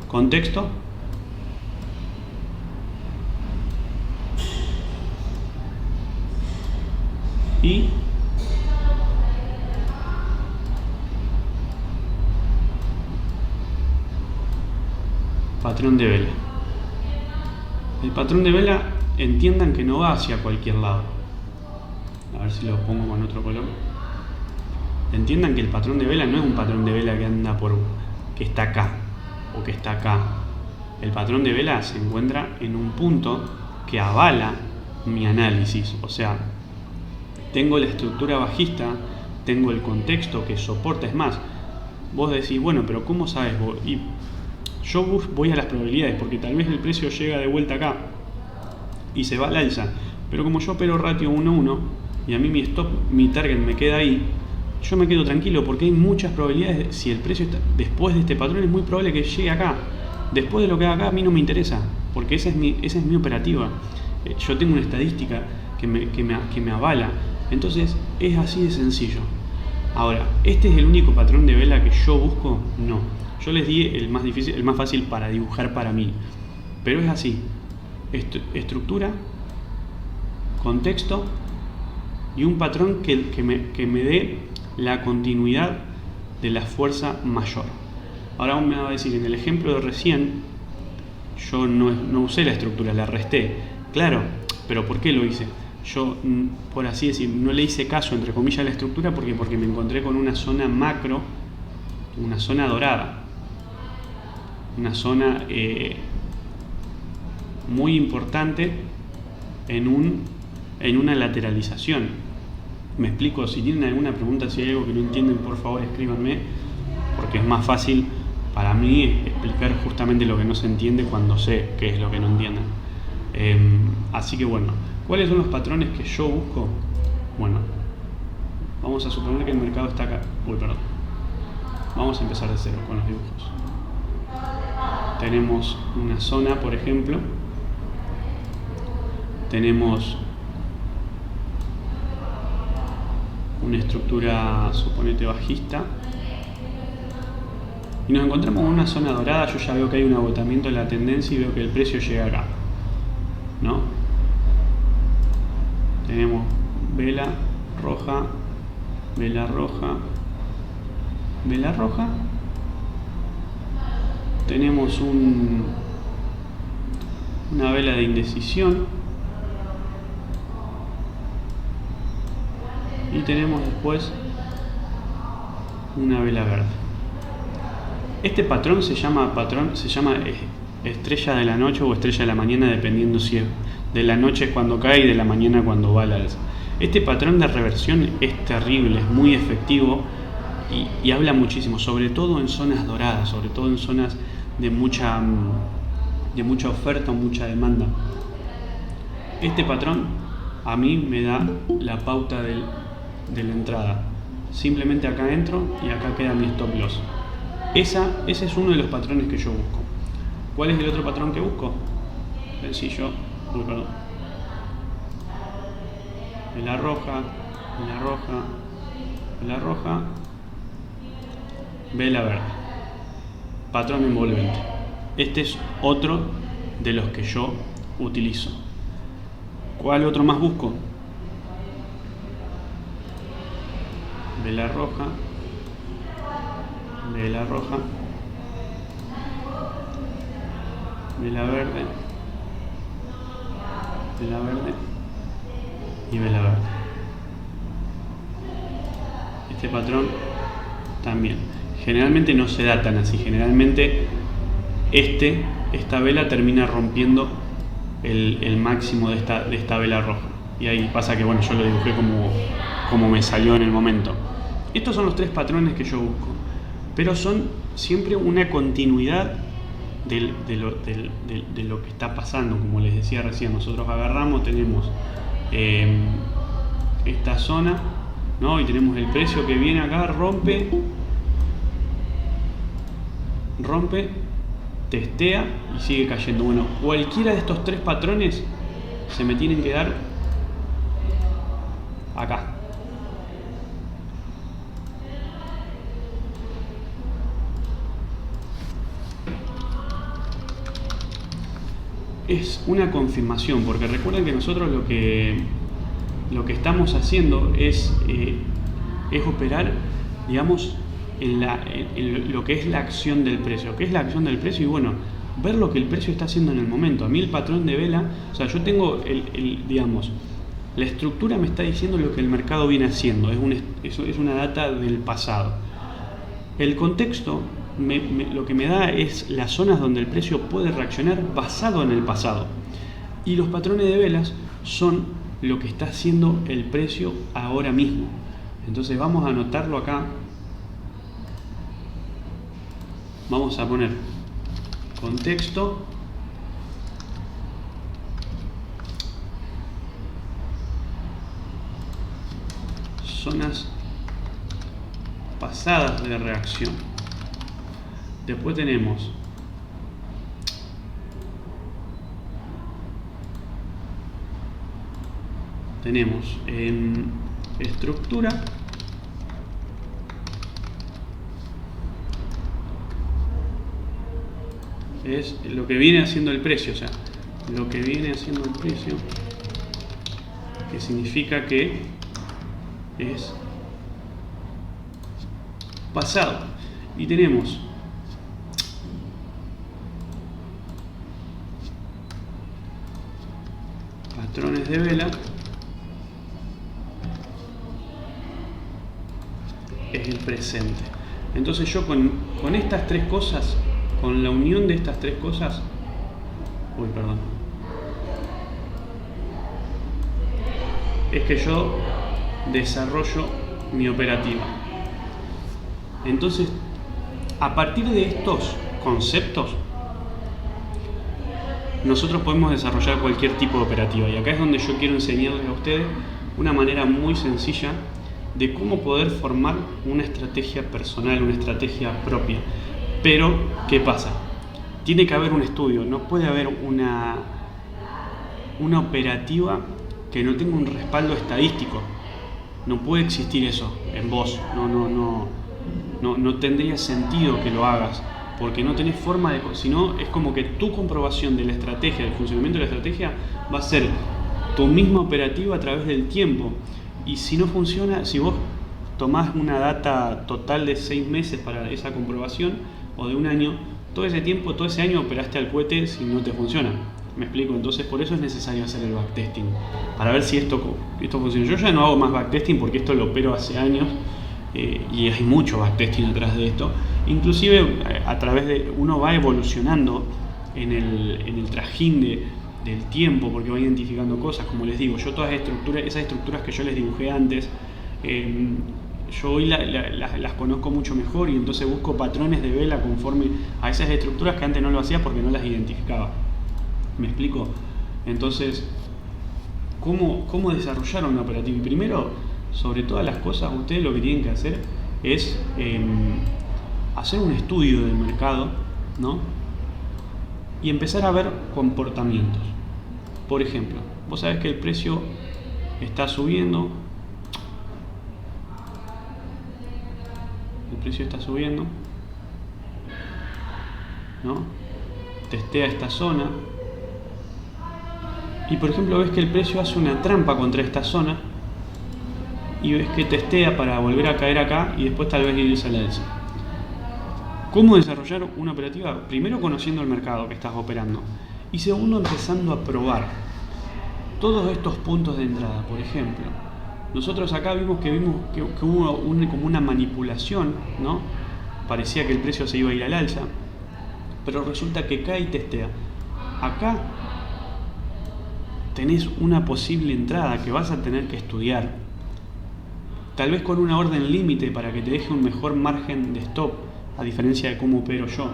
Contexto. Y patrón de vela. El patrón de vela, entiendan que no va hacia cualquier lado. A ver si lo pongo con otro color. Entiendan que el patrón de vela no es un patrón de vela que anda que está acá o que está acá. El patrón de vela se encuentra en un punto que avala mi análisis. O sea, tengo la estructura bajista, tengo el contexto que soporta. Es más, vos decís, bueno, pero ¿cómo sabes vos? Y yo voy a las probabilidades, porque tal vez el precio llega de vuelta acá y se va al alza, pero como yo opero ratio 1-1 y a mí mi stop, mi target me queda ahí, yo me quedo tranquilo porque hay muchas probabilidades. Si el precio está después de este patrón, es muy probable que llegue acá. Después de lo que haga acá, a mí no me interesa, porque esa es mi operativa. Yo tengo una estadística que me avala. Entonces es así de sencillo. Ahora, ¿este es el único patrón de vela que yo busco? No. Yo les di el más difícil, el más fácil para dibujar para mí. Pero es así. Estructura, contexto y un patrón que me dé la continuidad de la fuerza mayor. Ahora me va a decir, en el ejemplo de recién, yo no usé la estructura, la resté. Claro, pero ¿por qué lo hice? Yo, por así decir, no le hice caso, entre comillas, a la estructura porque me encontré con una zona macro, una zona dorada, una zona muy importante en una lateralización. Me explico. Si tienen alguna pregunta, si hay algo que no entienden, por favor escríbanme, porque es más fácil para mí explicar justamente lo que no se entiende cuando sé qué es lo que no entienden. Así que bueno, ¿cuáles son los patrones que yo busco? Bueno, vamos a suponer que el mercado está acá. Perdón. Vamos a empezar de cero con los dibujos. Tenemos una zona, por ejemplo. Tenemos una estructura, suponete, bajista. Y nos encontramos en una zona dorada. Yo ya veo que hay un agotamiento de la tendencia y veo que el precio llega acá, ¿no? Tenemos vela roja, vela roja, vela roja. Tenemos una vela de indecisión. Y tenemos después una vela verde. Este patrón se llama estrella de la noche o estrella de la mañana, dependiendo si es de la noche cuando cae y de la mañana cuando va al alza. Este patrón de reversión es terrible, es muy efectivo y habla muchísimo, sobre todo en zonas doradas, sobre todo en zonas de mucha oferta o mucha demanda. Este patrón a mí me da la pauta de la entrada. Simplemente acá entro y acá queda mi stop loss. Ese es uno de los patrones que yo busco. ¿Cuál es el otro patrón que busco? Sencillo. Perdón. Vela roja, vela roja, vela roja, vela verde. Patrón envolvente. Este es otro de los que yo utilizo. ¿Cuál otro más busco? Vela roja, vela roja, vela verde, vela verde y vela verde. Este patrón también. Generalmente no se da tan así. Generalmente esta vela termina rompiendo el máximo de esta vela roja. Y ahí pasa que bueno, yo lo dibujé como me salió en el momento. Estos son los tres patrones que yo busco, pero son siempre una continuidad de lo que está pasando. Como les decía recién, nosotros agarramos, tenemos esta zona, ¿no? Y tenemos el precio que viene acá, rompe, testea y sigue cayendo. Bueno, cualquiera de estos tres patrones se me tienen que dar acá. Es una confirmación, porque recuerden que nosotros lo que estamos haciendo es operar, digamos, en lo que es la acción del precio. ¿Qué es la acción del precio? Y bueno, ver lo que el precio está haciendo en el momento. A mí el patrón de vela, o sea, yo tengo digamos, la estructura me está diciendo lo que el mercado viene haciendo, es una data del pasado. El contexto lo que me da es las zonas donde el precio puede reaccionar basado en el pasado. Y los patrones de velas son lo que está haciendo el precio ahora mismo. Entonces vamos a anotarlo acá. Vamos a poner contexto, zonas pasadas de reacción. Después tenemos estructura, es lo que viene haciendo el precio, o sea, lo que viene haciendo el precio, que significa que es pasado. Y tenemos patrones de vela, es el presente. Entonces yo con estas tres cosas, con la unión de estas tres cosas, es que yo desarrollo mi operativa. Entonces, a partir de estos conceptos, nosotros podemos desarrollar cualquier tipo de operativa. Y acá es donde yo quiero enseñarles a ustedes una manera muy sencilla de cómo poder formar una estrategia personal, una estrategia propia. Pero, ¿qué pasa? Tiene que haber un estudio, no puede haber una operativa que no tenga un respaldo estadístico. No puede existir eso en vos, no tendría sentido que lo hagas, porque no tenés forma de... Si no, es como que tu comprobación de la estrategia, del funcionamiento de la estrategia, va a ser tu misma operativa a través del tiempo. Y si no funciona, si vos tomás una data total de 6 meses para esa comprobación, o de un año, todo ese tiempo, todo ese año operaste al cohete si no te funciona. ¿Me explico? Entonces por eso es necesario hacer el backtesting, para ver si esto funciona. Yo ya no hago más backtesting porque esto lo opero hace años y hay mucho backtesting atrás de esto. Inclusive a través de... uno va evolucionando en el trajín del tiempo, porque va identificando cosas, como les digo, yo todas esas estructuras que yo les dibujé antes, yo hoy las conozco mucho mejor y entonces busco patrones de vela conforme a esas estructuras que antes no lo hacía porque no las identificaba. ¿Me explico? Entonces, ¿cómo desarrollar una operativa? Y primero, sobre todas las cosas, ustedes lo que tienen que hacer es hacer un estudio del mercado, ¿no? Y empezar a ver comportamientos. Por ejemplo, vos sabés que el precio está subiendo. El precio está subiendo, ¿no? Testea esta zona. Y por ejemplo ves que el precio hace una trampa contra esta zona y ves que testea para volver a caer acá y después tal vez irse a la alza. ¿Cómo desarrollar una operativa? Primero conociendo el mercado que estás operando y segundo empezando a probar todos estos puntos de entrada. Por ejemplo, nosotros acá vimos que hubo como una manipulación, ¿no? Parecía que el precio se iba a ir al alza, pero resulta que cae y testea. Acá tenés una posible entrada que vas a tener que estudiar, tal vez con una orden límite para que te deje un mejor margen de stop, a diferencia de cómo opero yo.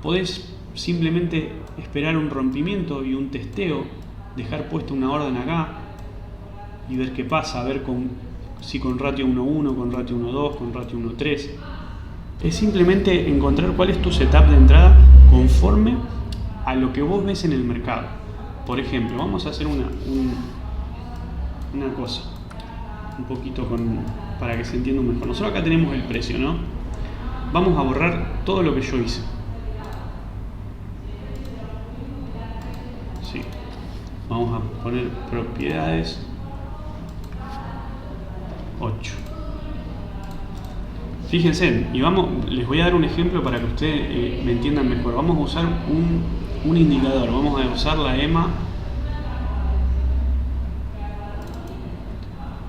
Podés simplemente esperar un rompimiento y un testeo, dejar puesta una orden acá y ver qué pasa, a ver si con ratio 1.1, con ratio 1.2, con ratio 1.3. Es simplemente encontrar cuál es tu setup de entrada conforme a lo que vos ves en el mercado. Por ejemplo, vamos a hacer una cosa, un poquito para que se entienda mejor. Nosotros acá tenemos el precio, ¿no? Vamos a borrar todo lo que yo hice. Sí. Vamos a poner propiedades 8. Fíjense, y les voy a dar un ejemplo para que ustedes me entiendan mejor. Vamos a usar un indicador, vamos a usar la EMA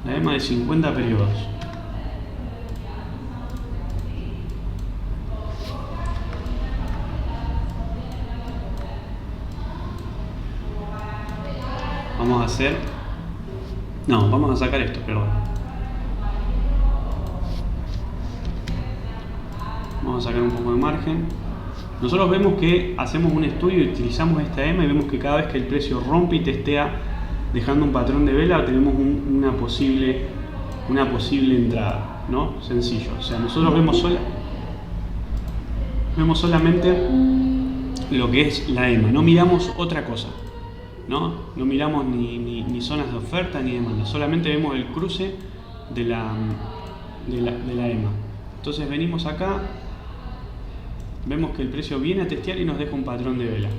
de 50 periodos. Vamos a hacer No, vamos a sacar esto, perdón. Vamos a sacar un poco de margen. Nosotros vemos que hacemos un estudio y utilizamos esta EMA y vemos que cada vez que el precio rompe y testea dejando un patrón de vela, tenemos una posible entrada, ¿no? Sencillo. O sea, nosotros vemos solamente lo que es la EMA, no miramos otra cosa, ¿no? No miramos ni zonas de oferta ni demanda, solamente vemos el cruce de la EMA. Entonces venimos acá, vemos que el precio viene a testear y nos deja un patrón de vela.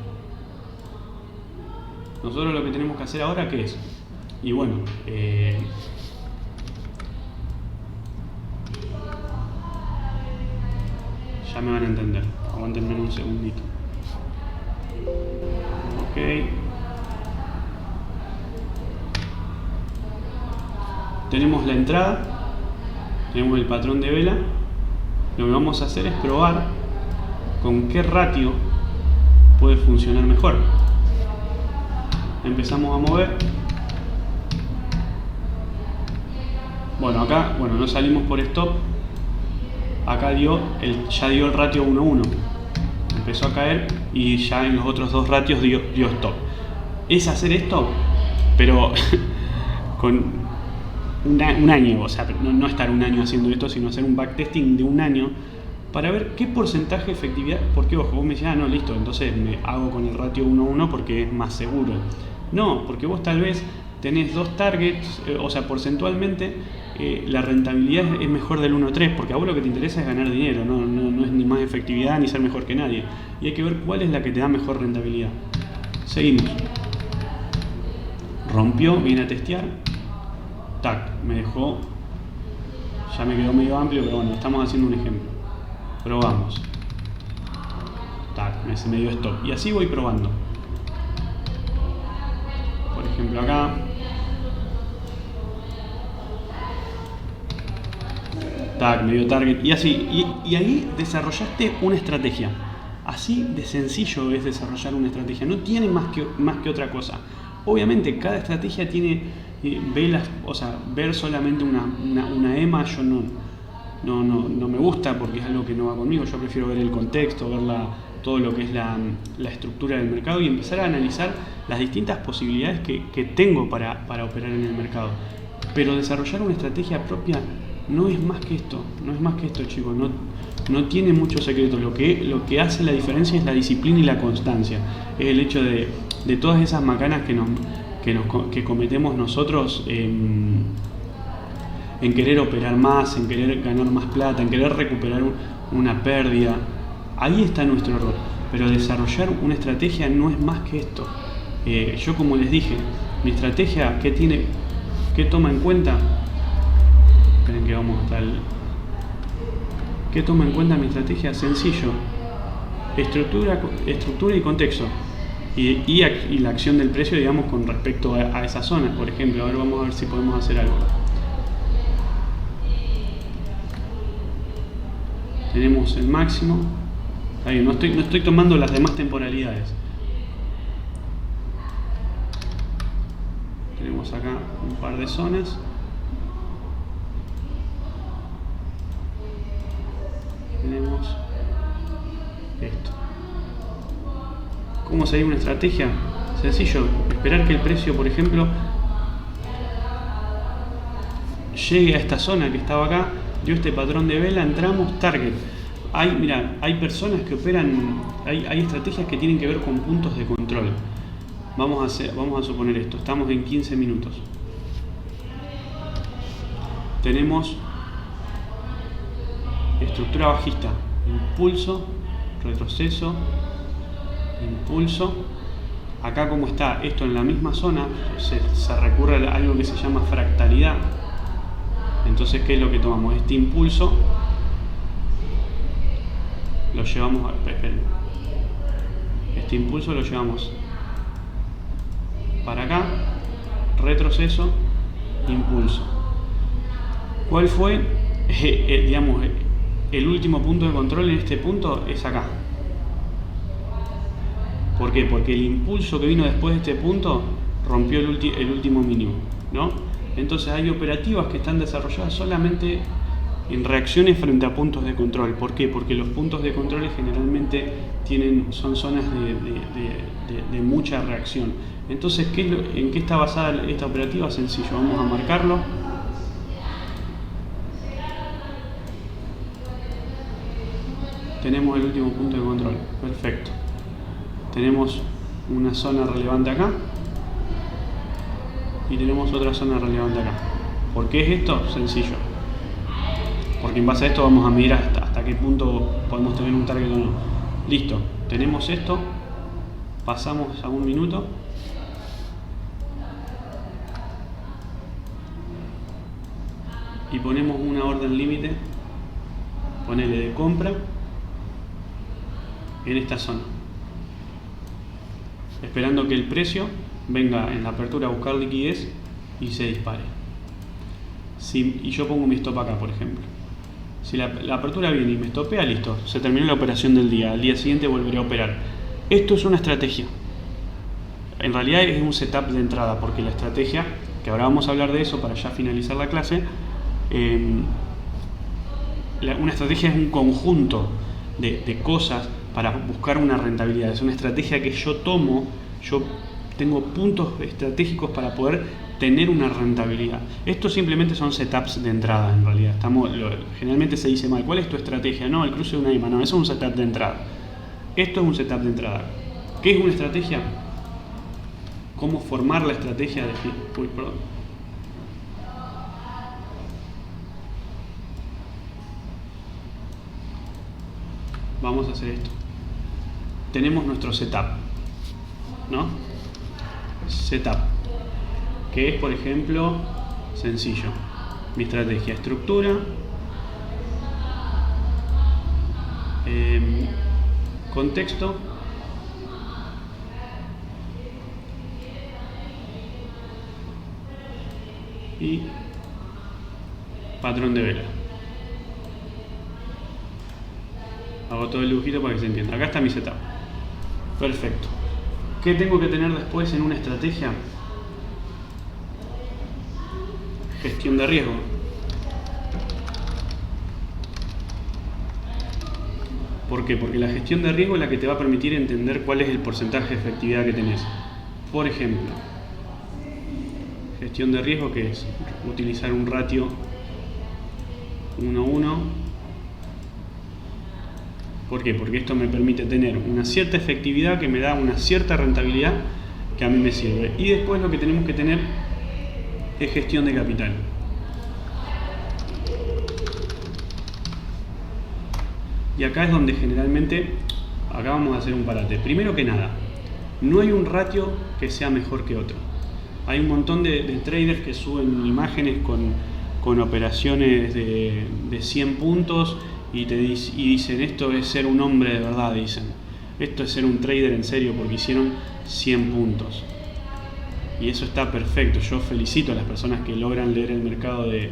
Nosotros lo que tenemos que hacer ahora, ¿qué es? Y bueno, ya me van a entender. Aguántenme un segundito. Ok. Tenemos la entrada, tenemos el patrón de vela. Lo que vamos a hacer es probar con qué ratio puede funcionar mejor. Empezamos a mover. Bueno, acá, no salimos por stop. Acá ya dio el ratio 1:1. Empezó a caer y ya en los otros dos ratios dio stop. Es hacer esto, pero con un año, o sea, no estar un año haciendo esto, sino hacer un backtesting de un año para ver qué porcentaje de efectividad. Porque ojo, vos me decís, no, listo, entonces me hago con el ratio 1:1 porque es más seguro. No, porque vos tal vez tenés dos targets, o sea, porcentualmente la rentabilidad es mejor del 1:3, porque a vos lo que te interesa es ganar dinero, no es ni más efectividad ni ser mejor que nadie. Y hay que ver cuál es la que te da mejor rentabilidad. Seguimos. Rompió, viene a testear. Tac, me dejó. Ya me quedó medio amplio, pero bueno, estamos haciendo un ejemplo. Probamos. Tac, se me dio stop. Y así voy probando. Por ejemplo acá. Tac, me dio target. Y así. Y ahí desarrollaste una estrategia. Así de sencillo es desarrollar una estrategia. No tiene más que otra cosa. Obviamente cada estrategia tiene velas, o sea, ver solamente una EMA yo no me gusta porque es algo que no va conmigo. Yo prefiero ver el contexto, ver todo lo que es la estructura del mercado y empezar a analizar las distintas posibilidades que tengo para operar en el mercado. Pero desarrollar una estrategia propia no es más que esto, chicos, no tiene mucho secreto. Lo que hace la diferencia es la disciplina y la constancia. Es el hecho de todas esas macanas que cometemos nosotros en querer operar más, en querer ganar más plata, en querer recuperar una pérdida. Ahí está nuestro error. Pero desarrollar una estrategia no es más que esto. Yo, como les dije, mi estrategia, ¿qué toma en cuenta? Esperen que vamos hasta el... ¿Qué toma en cuenta mi estrategia? Sencillo. Estructura y contexto. Y la acción del precio, digamos, con respecto a esas zonas. Por ejemplo, ahora vamos a ver si podemos hacer algo. Tenemos el máximo. Ahí, no estoy tomando las demás temporalidades. Tenemos acá un par de zonas. Tenemos esto. ¿Cómo seguir una estrategia? Sencillo, esperar que el precio, por ejemplo, llegue a esta zona que estaba acá, dio este patrón de vela, entramos, target. Hay personas que operan, hay estrategias que tienen que ver con puntos de control. Vamos a suponer esto, estamos en 15 minutos. Tenemos estructura bajista, impulso, retroceso, impulso. Acá, como está esto en la misma zona, se recurre a algo que se llama fractalidad. Entonces, ¿qué es lo que tomamos? Este impulso lo llevamos este impulso lo llevamos para acá, retroceso, impulso. ¿Cuál fue, digamos, el último punto de control en este punto? Es acá. ¿Por qué? Porque el impulso que vino después de este punto rompió el último mínimo, ¿no? Entonces hay operativas que están desarrolladas solamente en reacciones frente a puntos de control. ¿Por qué? Porque los puntos de control generalmente son zonas de mucha reacción. Entonces, ¿en qué está basada esta operativa? Sencillo, vamos a marcarlo. Tenemos el último punto de control, perfecto. Tenemos una zona relevante acá y tenemos otra zona relevante acá. ¿Por qué es esto? Sencillo. Porque en base a esto vamos a medir hasta qué punto podemos tener un target o no. Listo, tenemos esto, pasamos a 1 minuto. Y ponemos una orden límite, ponele de compra, en esta zona. Esperando que el precio venga en la apertura a buscar liquidez y se dispare. Y yo pongo mi stop acá, por ejemplo. Si la apertura viene y me stopea, listo, se terminó la operación del día. Al día siguiente volveré a operar. Esto es una estrategia. En realidad es un setup de entrada, porque la estrategia, que ahora vamos a hablar de eso para ya finalizar la clase, una estrategia es un conjunto de cosas para buscar una rentabilidad. Es una estrategia que yo tengo puntos estratégicos para poder tener una rentabilidad. Estos simplemente son setups de entrada, en realidad. Generalmente se dice mal, ¿cuál es tu estrategia? No, el cruce de una EMA, no, eso es un setup de entrada. Esto es un setup de entrada. ¿Qué es una estrategia? ¿Cómo formar la estrategia de... Uy, perdón. Vamos a hacer esto. Tenemos nuestro setup, ¿no? Setup, que es, por ejemplo, sencillo. Mi estrategia, estructura, contexto, y patrón de vela. Hago todo el dibujito para que se entienda. Acá está mi setup. Perfecto. ¿Qué tengo que tener después en una estrategia? Gestión de riesgo. ¿Por qué? Porque la gestión de riesgo es la que te va a permitir entender cuál es el porcentaje de efectividad que tenés. Por ejemplo, gestión de riesgo, que es utilizar un ratio 1:1. ¿Por qué? Porque esto me permite tener una cierta efectividad que me da una cierta rentabilidad que a mí me sirve. Y después lo que tenemos que tener es gestión de capital. Y acá es donde generalmente, acá vamos a hacer un parate. Primero que nada, no hay un ratio que sea mejor que otro. Hay un montón de traders que suben imágenes con operaciones de 100 puntos y dicen, esto es ser un hombre de verdad, dicen. Esto es ser un trader en serio porque hicieron 100 puntos. Y eso está perfecto. Yo felicito a las personas que logran leer el mercado de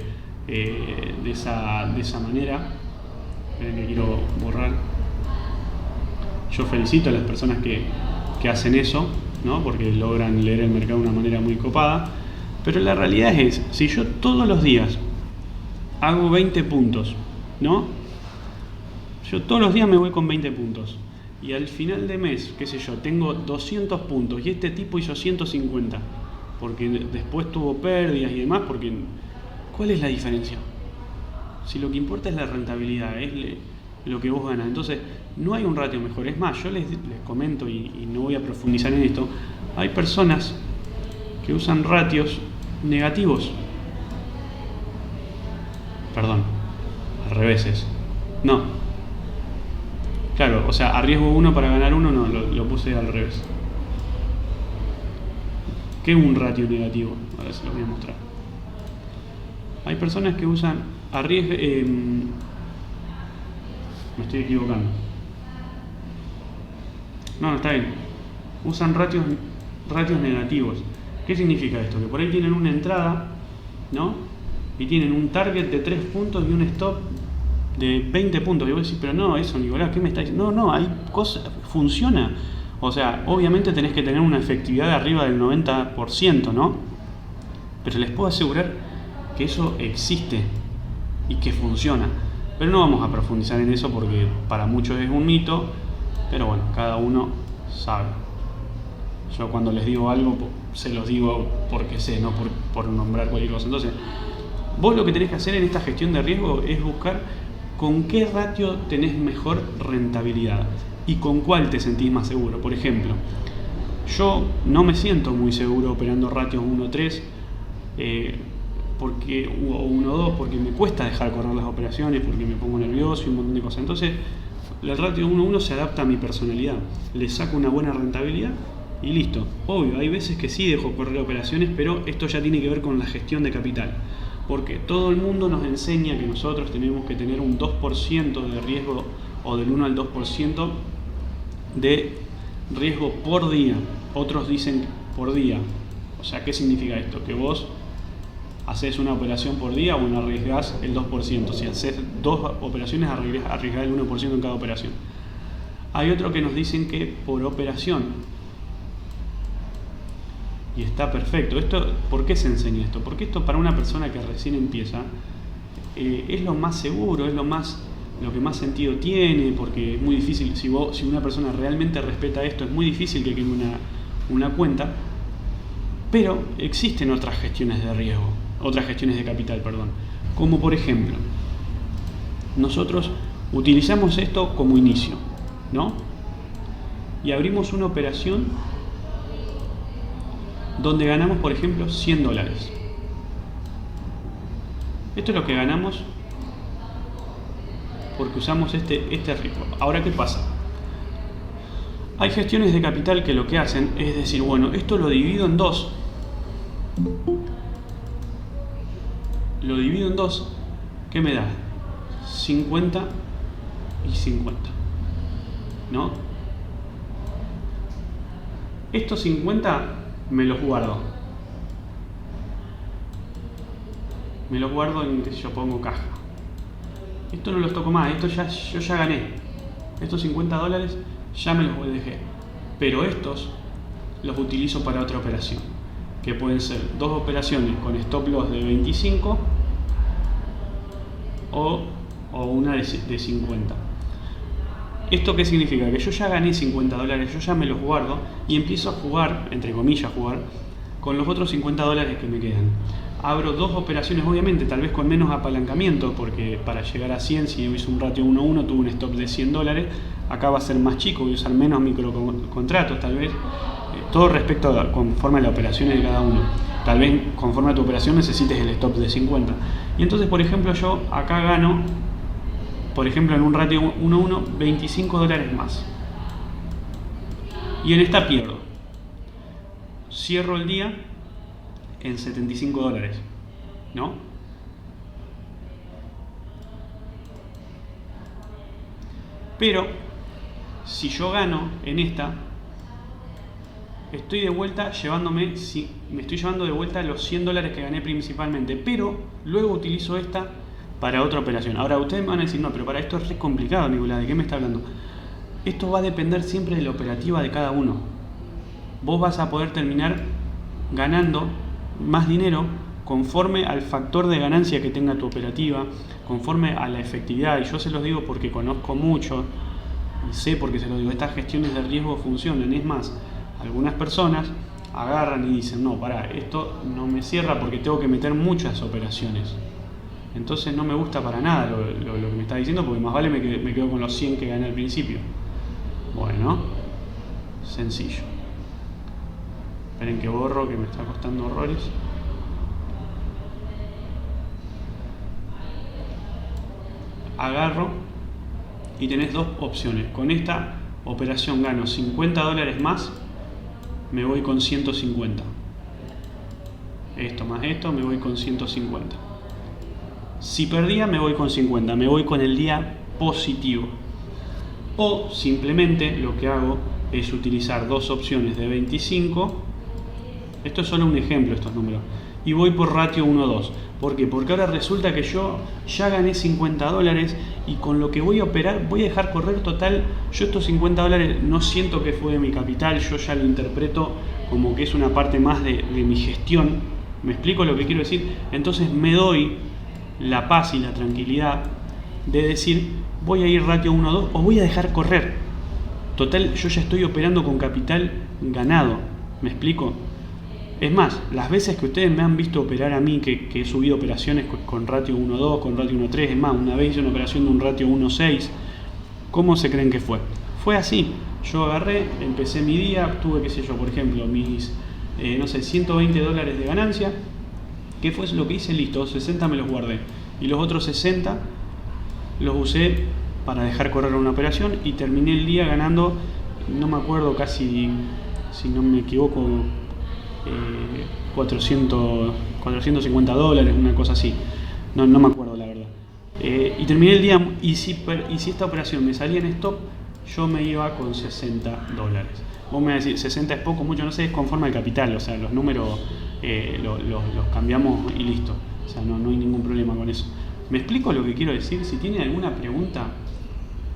esa manera. Esperen que quiero borrar. Yo felicito a las personas que hacen eso, ¿no? Porque logran leer el mercado de una manera muy copada. Pero la realidad es, si yo todos los días hago 20 puntos, ¿no? Yo todos los días me voy con 20 puntos. Y al final de mes, qué sé yo, tengo 200 puntos y este tipo hizo 150. Porque después tuvo pérdidas y demás, porque ¿cuál es la diferencia? Si lo que importa es la rentabilidad, es lo que vos ganas. Entonces, no hay un ratio mejor. Es más, yo les comento y no voy a profundizar en esto. Hay personas que usan ratios negativos. Perdón, al revés. No. Claro, o sea, arriesgo 1 para ganar 1, no, lo puse al revés. ¿Qué es un ratio negativo? Ahora se lo voy a mostrar. Hay personas que usan me estoy equivocando. No, está bien. Usan ratios negativos. ¿Qué significa esto? Que por ahí tienen una entrada, ¿no? Y tienen un target de 3 puntos y un stop de 20 puntos. Y vos decís, pero no, eso, Nicolás, ¿qué me está diciendo? No, hay cosas, funciona. O sea, obviamente tenés que tener una efectividad de arriba del 90%, ¿no? Pero les puedo asegurar que eso existe y que funciona. Pero no vamos a profundizar en eso porque para muchos es un mito, pero bueno, cada uno sabe. Yo cuando les digo algo, se los digo porque sé, no por nombrar cualquier cosa. Entonces, vos lo que tenés que hacer en esta gestión de riesgo es buscar con qué ratio tenés mejor rentabilidad y con cuál te sentís más seguro. Por ejemplo, yo no me siento muy seguro operando ratios 1-3 o 1-2 porque me cuesta dejar correr las operaciones, porque me pongo nervioso y un montón de cosas. Entonces, el ratio 1-1 se adapta a mi personalidad, le saco una buena rentabilidad y listo. Obvio, hay veces que sí dejo correr operaciones, pero esto ya tiene que ver con la gestión de capital. Porque todo el mundo nos enseña que nosotros tenemos que tener un 2% de riesgo o del 1 al 2% de riesgo por día. Otros dicen por día. O sea, ¿qué significa esto? Que vos haces una operación por día, bueno, arriesgás el 2%. Si haces 2 operaciones, arriesgás el 1% en cada operación. Hay otro que nos dicen que por operación. Y está perfecto. ¿Por qué se enseña esto? Porque esto para una persona que recién empieza es lo más seguro, es lo que más sentido tiene, porque es muy difícil, si una persona realmente respeta esto, es muy difícil que quede una cuenta. Pero existen otras gestiones de riesgo, otras gestiones de capital, perdón. Como por ejemplo, nosotros utilizamos esto como inicio, ¿no? Y abrimos una operación donde ganamos, por ejemplo, $100. Esto es lo que ganamos porque usamos este riesgo. Ahora, ¿qué pasa? Hay gestiones de capital que lo que hacen es decir, bueno, esto lo divido en dos. Lo divido en dos, ¿qué me da? 50 y 50, ¿no? Estos 50 me los guardo. Me los guardo en que yo pongo caja. Esto no los toco más, yo ya gané. Estos $50 ya me los dejé. Pero estos los utilizo para otra operación. Que pueden ser 2 operaciones con stop loss de 25 o una de 50. ¿Esto qué significa? Que yo ya gané $50, yo ya me los guardo y empiezo a jugar, entre comillas jugar, con los otros $50 que me quedan. Abro 2 operaciones, obviamente, tal vez con menos apalancamiento, porque para llegar a 100, si yo hice un ratio 1-1, tuve un stop de $100, acá va a ser más chico, voy a usar menos microcontratos, tal vez. Todo conforme a las operaciones de cada uno. Tal vez conforme a tu operación necesites el stop de 50. Y entonces, por ejemplo, yo acá gano, por ejemplo, en un ratio 1-1, $25 más. Y en esta pierdo. Cierro el día en $75, ¿no? Pero, si yo gano en esta, estoy de vuelta me estoy llevando de vuelta los $100 que gané principalmente, pero luego utilizo esta para otra operación. Ahora ustedes me van a decir, no, pero para esto es re complicado, Nicolás, ¿de qué me está hablando? Esto va a depender siempre de la operativa de cada uno. Vos vas a poder terminar ganando más dinero conforme al factor de ganancia que tenga tu operativa, conforme a la efectividad. Y yo se los digo porque conozco mucho y sé porque se los digo, estas gestiones de riesgo funcionan. Es más, algunas personas agarran y dicen, no, pará, esto no me cierra porque tengo que meter muchas operaciones. Entonces no me gusta para nada lo que me está diciendo, porque más vale me quedo con los 100 que gané al principio. Bueno, sencillo. Esperen que borro, que me está costando horrores. Agarro y tenés 2 opciones. Con esta operación gano $50 más, me voy con 150. Esto más esto, me voy con 150. Si perdía, me voy con 50, me voy con el día positivo. O simplemente lo que hago es utilizar 2 opciones de 25. Esto es solo un ejemplo, estos números. Y voy por ratio 1-2. ¿Por qué? Porque ahora resulta que yo ya gané $50 y con lo que voy a operar voy a dejar correr total. Yo estos $50 no siento que fue de mi capital, yo ya lo interpreto como que es una parte más de mi gestión, ¿Me explico lo que quiero decir? Entonces me doy la paz y la tranquilidad de decir, voy a ir ratio 1-2 o voy a dejar correr. Total, yo ya estoy operando con capital ganado. ¿Me explico? Es más, las veces que ustedes me han visto operar a mí, que he subido operaciones con ratio 1-2, con ratio 1-3, es más, una vez hice una operación de un ratio 1-6, ¿cómo se creen que fue? Fue así. Yo agarré, empecé mi día, tuve, qué sé yo, por ejemplo, mis, no sé, $120 de ganancia. ¿Qué fue lo que hice? Listo, 60 me los guardé. Y los otros 60 los usé para dejar correr una operación y terminé el día ganando, no me acuerdo, casi, si no me equivoco, $450, una cosa así. No me acuerdo la verdad. Y terminé el día, y si esta operación me salía en stop, yo me iba con $60. Vos me decís, 60 es poco, mucho, no sé, es conforme al capital, o sea, los números los cambiamos y listo. O sea, no hay ningún problema con eso. ¿Me explico lo que quiero decir? Si tienen alguna pregunta,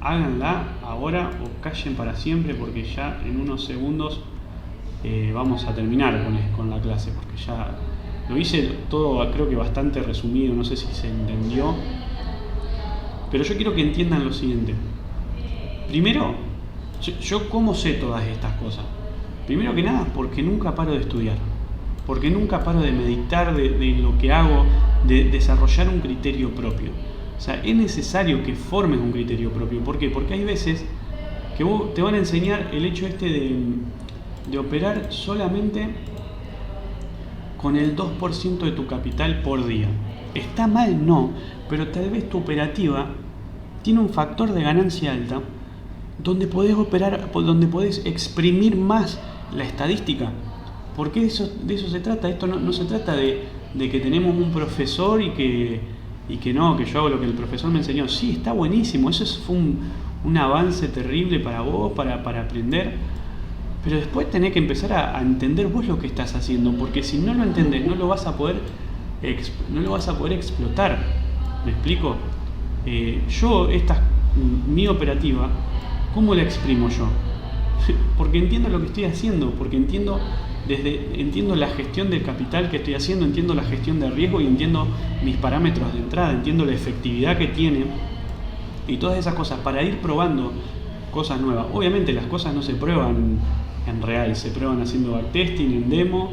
háganla ahora o callen para siempre, porque ya en unos segundos vamos a terminar con la clase, porque ya lo hice todo, creo que bastante resumido, no sé si se entendió, pero yo quiero que entiendan lo siguiente. Primero, yo cómo sé todas estas cosas. Primero que nada, porque nunca paro de estudiar, porque nunca paro de meditar de lo que hago, de desarrollar un criterio propio. O sea, es necesario que formes un criterio propio. ¿Por qué? Porque hay veces que vos te van a enseñar el hecho de operar solamente con el 2% de tu capital por día. ¿Está mal? No, pero tal vez tu operativa tiene un factor de ganancia alta donde podés operar, donde podés exprimir más la estadística. Porque de eso se trata. Esto no se trata de que tenemos un profesor y que yo hago lo que el profesor me enseñó. Sí, está buenísimo, eso fue un avance terrible para vos, para aprender. Pero después tenés que empezar a entender vos lo que estás haciendo, porque si no lo entendés, no lo vas a poder explotar. ¿Me explico? Mi operativa, ¿cómo la exprimo yo? Porque entiendo lo que estoy haciendo, porque entiendo la gestión del capital que estoy haciendo, entiendo la gestión de riesgo y entiendo mis parámetros de entrada, entiendo la efectividad que tiene y todas esas cosas para ir probando cosas nuevas. Obviamente las cosas no se prueban en real, se prueban haciendo backtesting, en demo,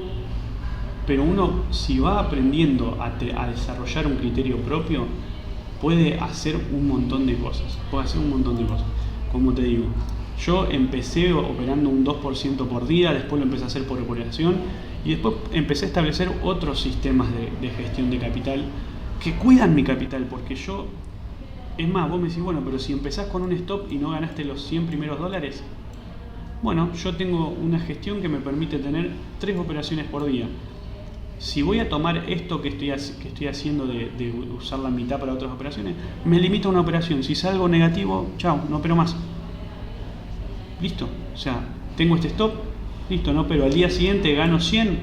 pero uno, si va aprendiendo a desarrollar un criterio propio, puede hacer un montón de cosas. Como te digo, yo empecé operando un 2% por día, después lo empecé a hacer por operación y después empecé a establecer otros sistemas de gestión de capital que cuidan mi capital, porque es más, vos me decís, bueno, pero si empezás con un stop y no ganaste los 100 primeros dólares, bueno, yo tengo una gestión que me permite tener 3 operaciones por día. Si voy a tomar esto que estoy haciendo de usar la mitad para otras operaciones, me limito a una operación. Si salgo negativo, chao, no opero más. Listo, o sea, tengo este stop, listo, no, pero al día siguiente gano 100,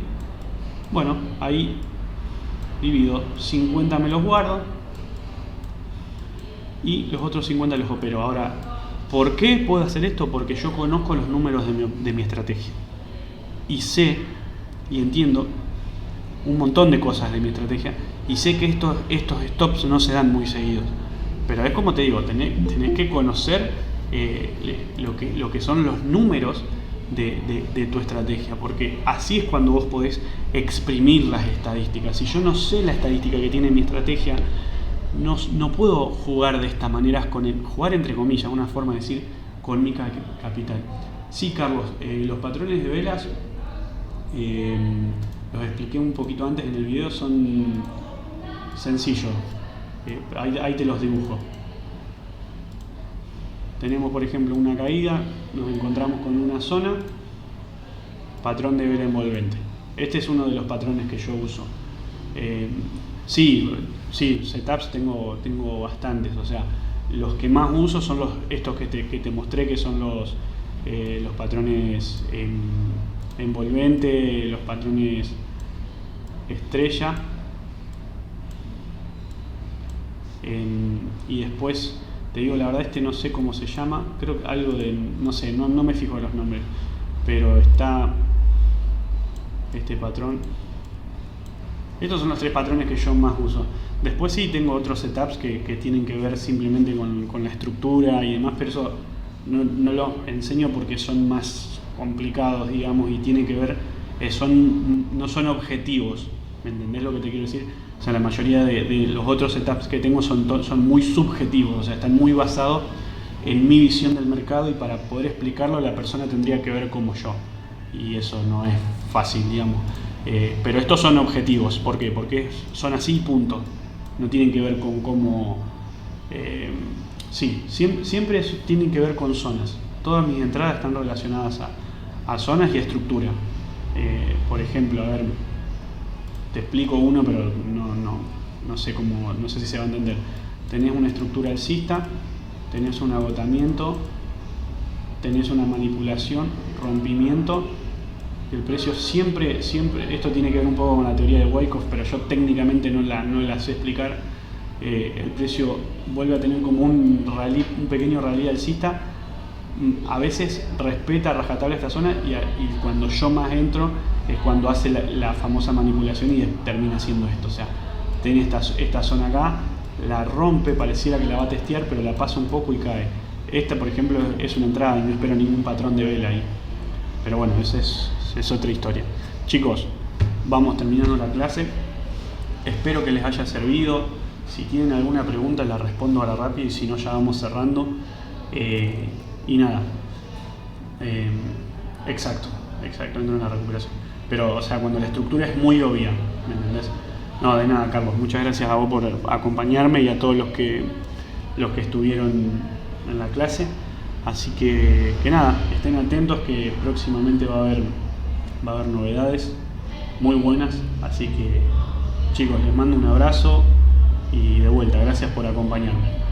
bueno, ahí divido, 50 me los guardo y los otros 50 los opero. Ahora, ¿por qué puedo hacer esto? Porque yo conozco los números de mi estrategia y sé y entiendo un montón de cosas de mi estrategia y sé que estos stops no se dan muy seguidos, pero es como te digo, tenés que conocer lo que son los números de tu estrategia, porque así es cuando vos podés exprimir las estadísticas. Si yo no sé la estadística que tiene mi estrategia, no puedo jugar de esta manera, jugar entre comillas, una forma de decir, con mi capital. Sí, Carlos, los patrones de velas, los expliqué un poquito antes en el video, son sencillos, ahí te los dibujo. Tenemos, por ejemplo, una caída, nos encontramos con una zona, patrón de vela envolvente. Este es uno de los patrones que yo uso. Sí, setups tengo bastantes, o sea, los que más uso son estos que te mostré, que son los patrones envolvente, los patrones estrella, y después te digo la verdad, no sé cómo se llama, creo que algo de, no sé, no me fijo en los nombres, pero está este patrón Estos son los 3 patrones que yo más uso. Después sí tengo otros setups que tienen que ver simplemente con la estructura y demás, pero eso no los enseño porque son más complicados, digamos, y tienen que ver, no son objetivos. ¿Me entendés lo que te quiero decir? O sea, la mayoría de los otros setups que tengo son muy subjetivos, o sea, están muy basados en mi visión del mercado, y para poder explicarlo la persona tendría que ver como yo. Y eso no es fácil, digamos. Pero estos son objetivos. ¿Por qué? Porque son así, punto. No tienen que ver con cómo... sí, siempre tienen que ver con zonas. Todas mis entradas están relacionadas a zonas y a estructura. Por ejemplo, a ver, te explico uno, pero no sé cómo, no sé si se va a entender. Tenés una estructura alcista, tenés un agotamiento, tenés una manipulación, rompimiento. El precio siempre, esto tiene que ver un poco con la teoría de Wyckoff, pero yo técnicamente no la sé explicar. El precio vuelve a tener como un pequeño rally alcista. A veces respeta a rajatabla esta zona, y cuando yo más entro es cuando hace la famosa manipulación y termina haciendo esto. O sea, tiene esta zona acá, la rompe, pareciera que la va a testear, pero la pasa un poco y cae. Esta, por ejemplo, es una entrada y no espero ningún patrón de vela ahí. Pero bueno, esa es otra historia. Chicos, vamos terminando la clase. Espero que les haya servido. Si tienen alguna pregunta la respondo ahora rápido, y si no ya vamos cerrando. Y nada. Exacto, entro en la recuperación. Pero, o sea, cuando la estructura es muy obvia, ¿me entendés? No, de nada, Carlos. Muchas gracias a vos por acompañarme y a todos los que estuvieron en la clase. Así que nada, estén atentos que próximamente va a haber novedades muy buenas. Así que, chicos, les mando un abrazo y de vuelta, gracias por acompañarme.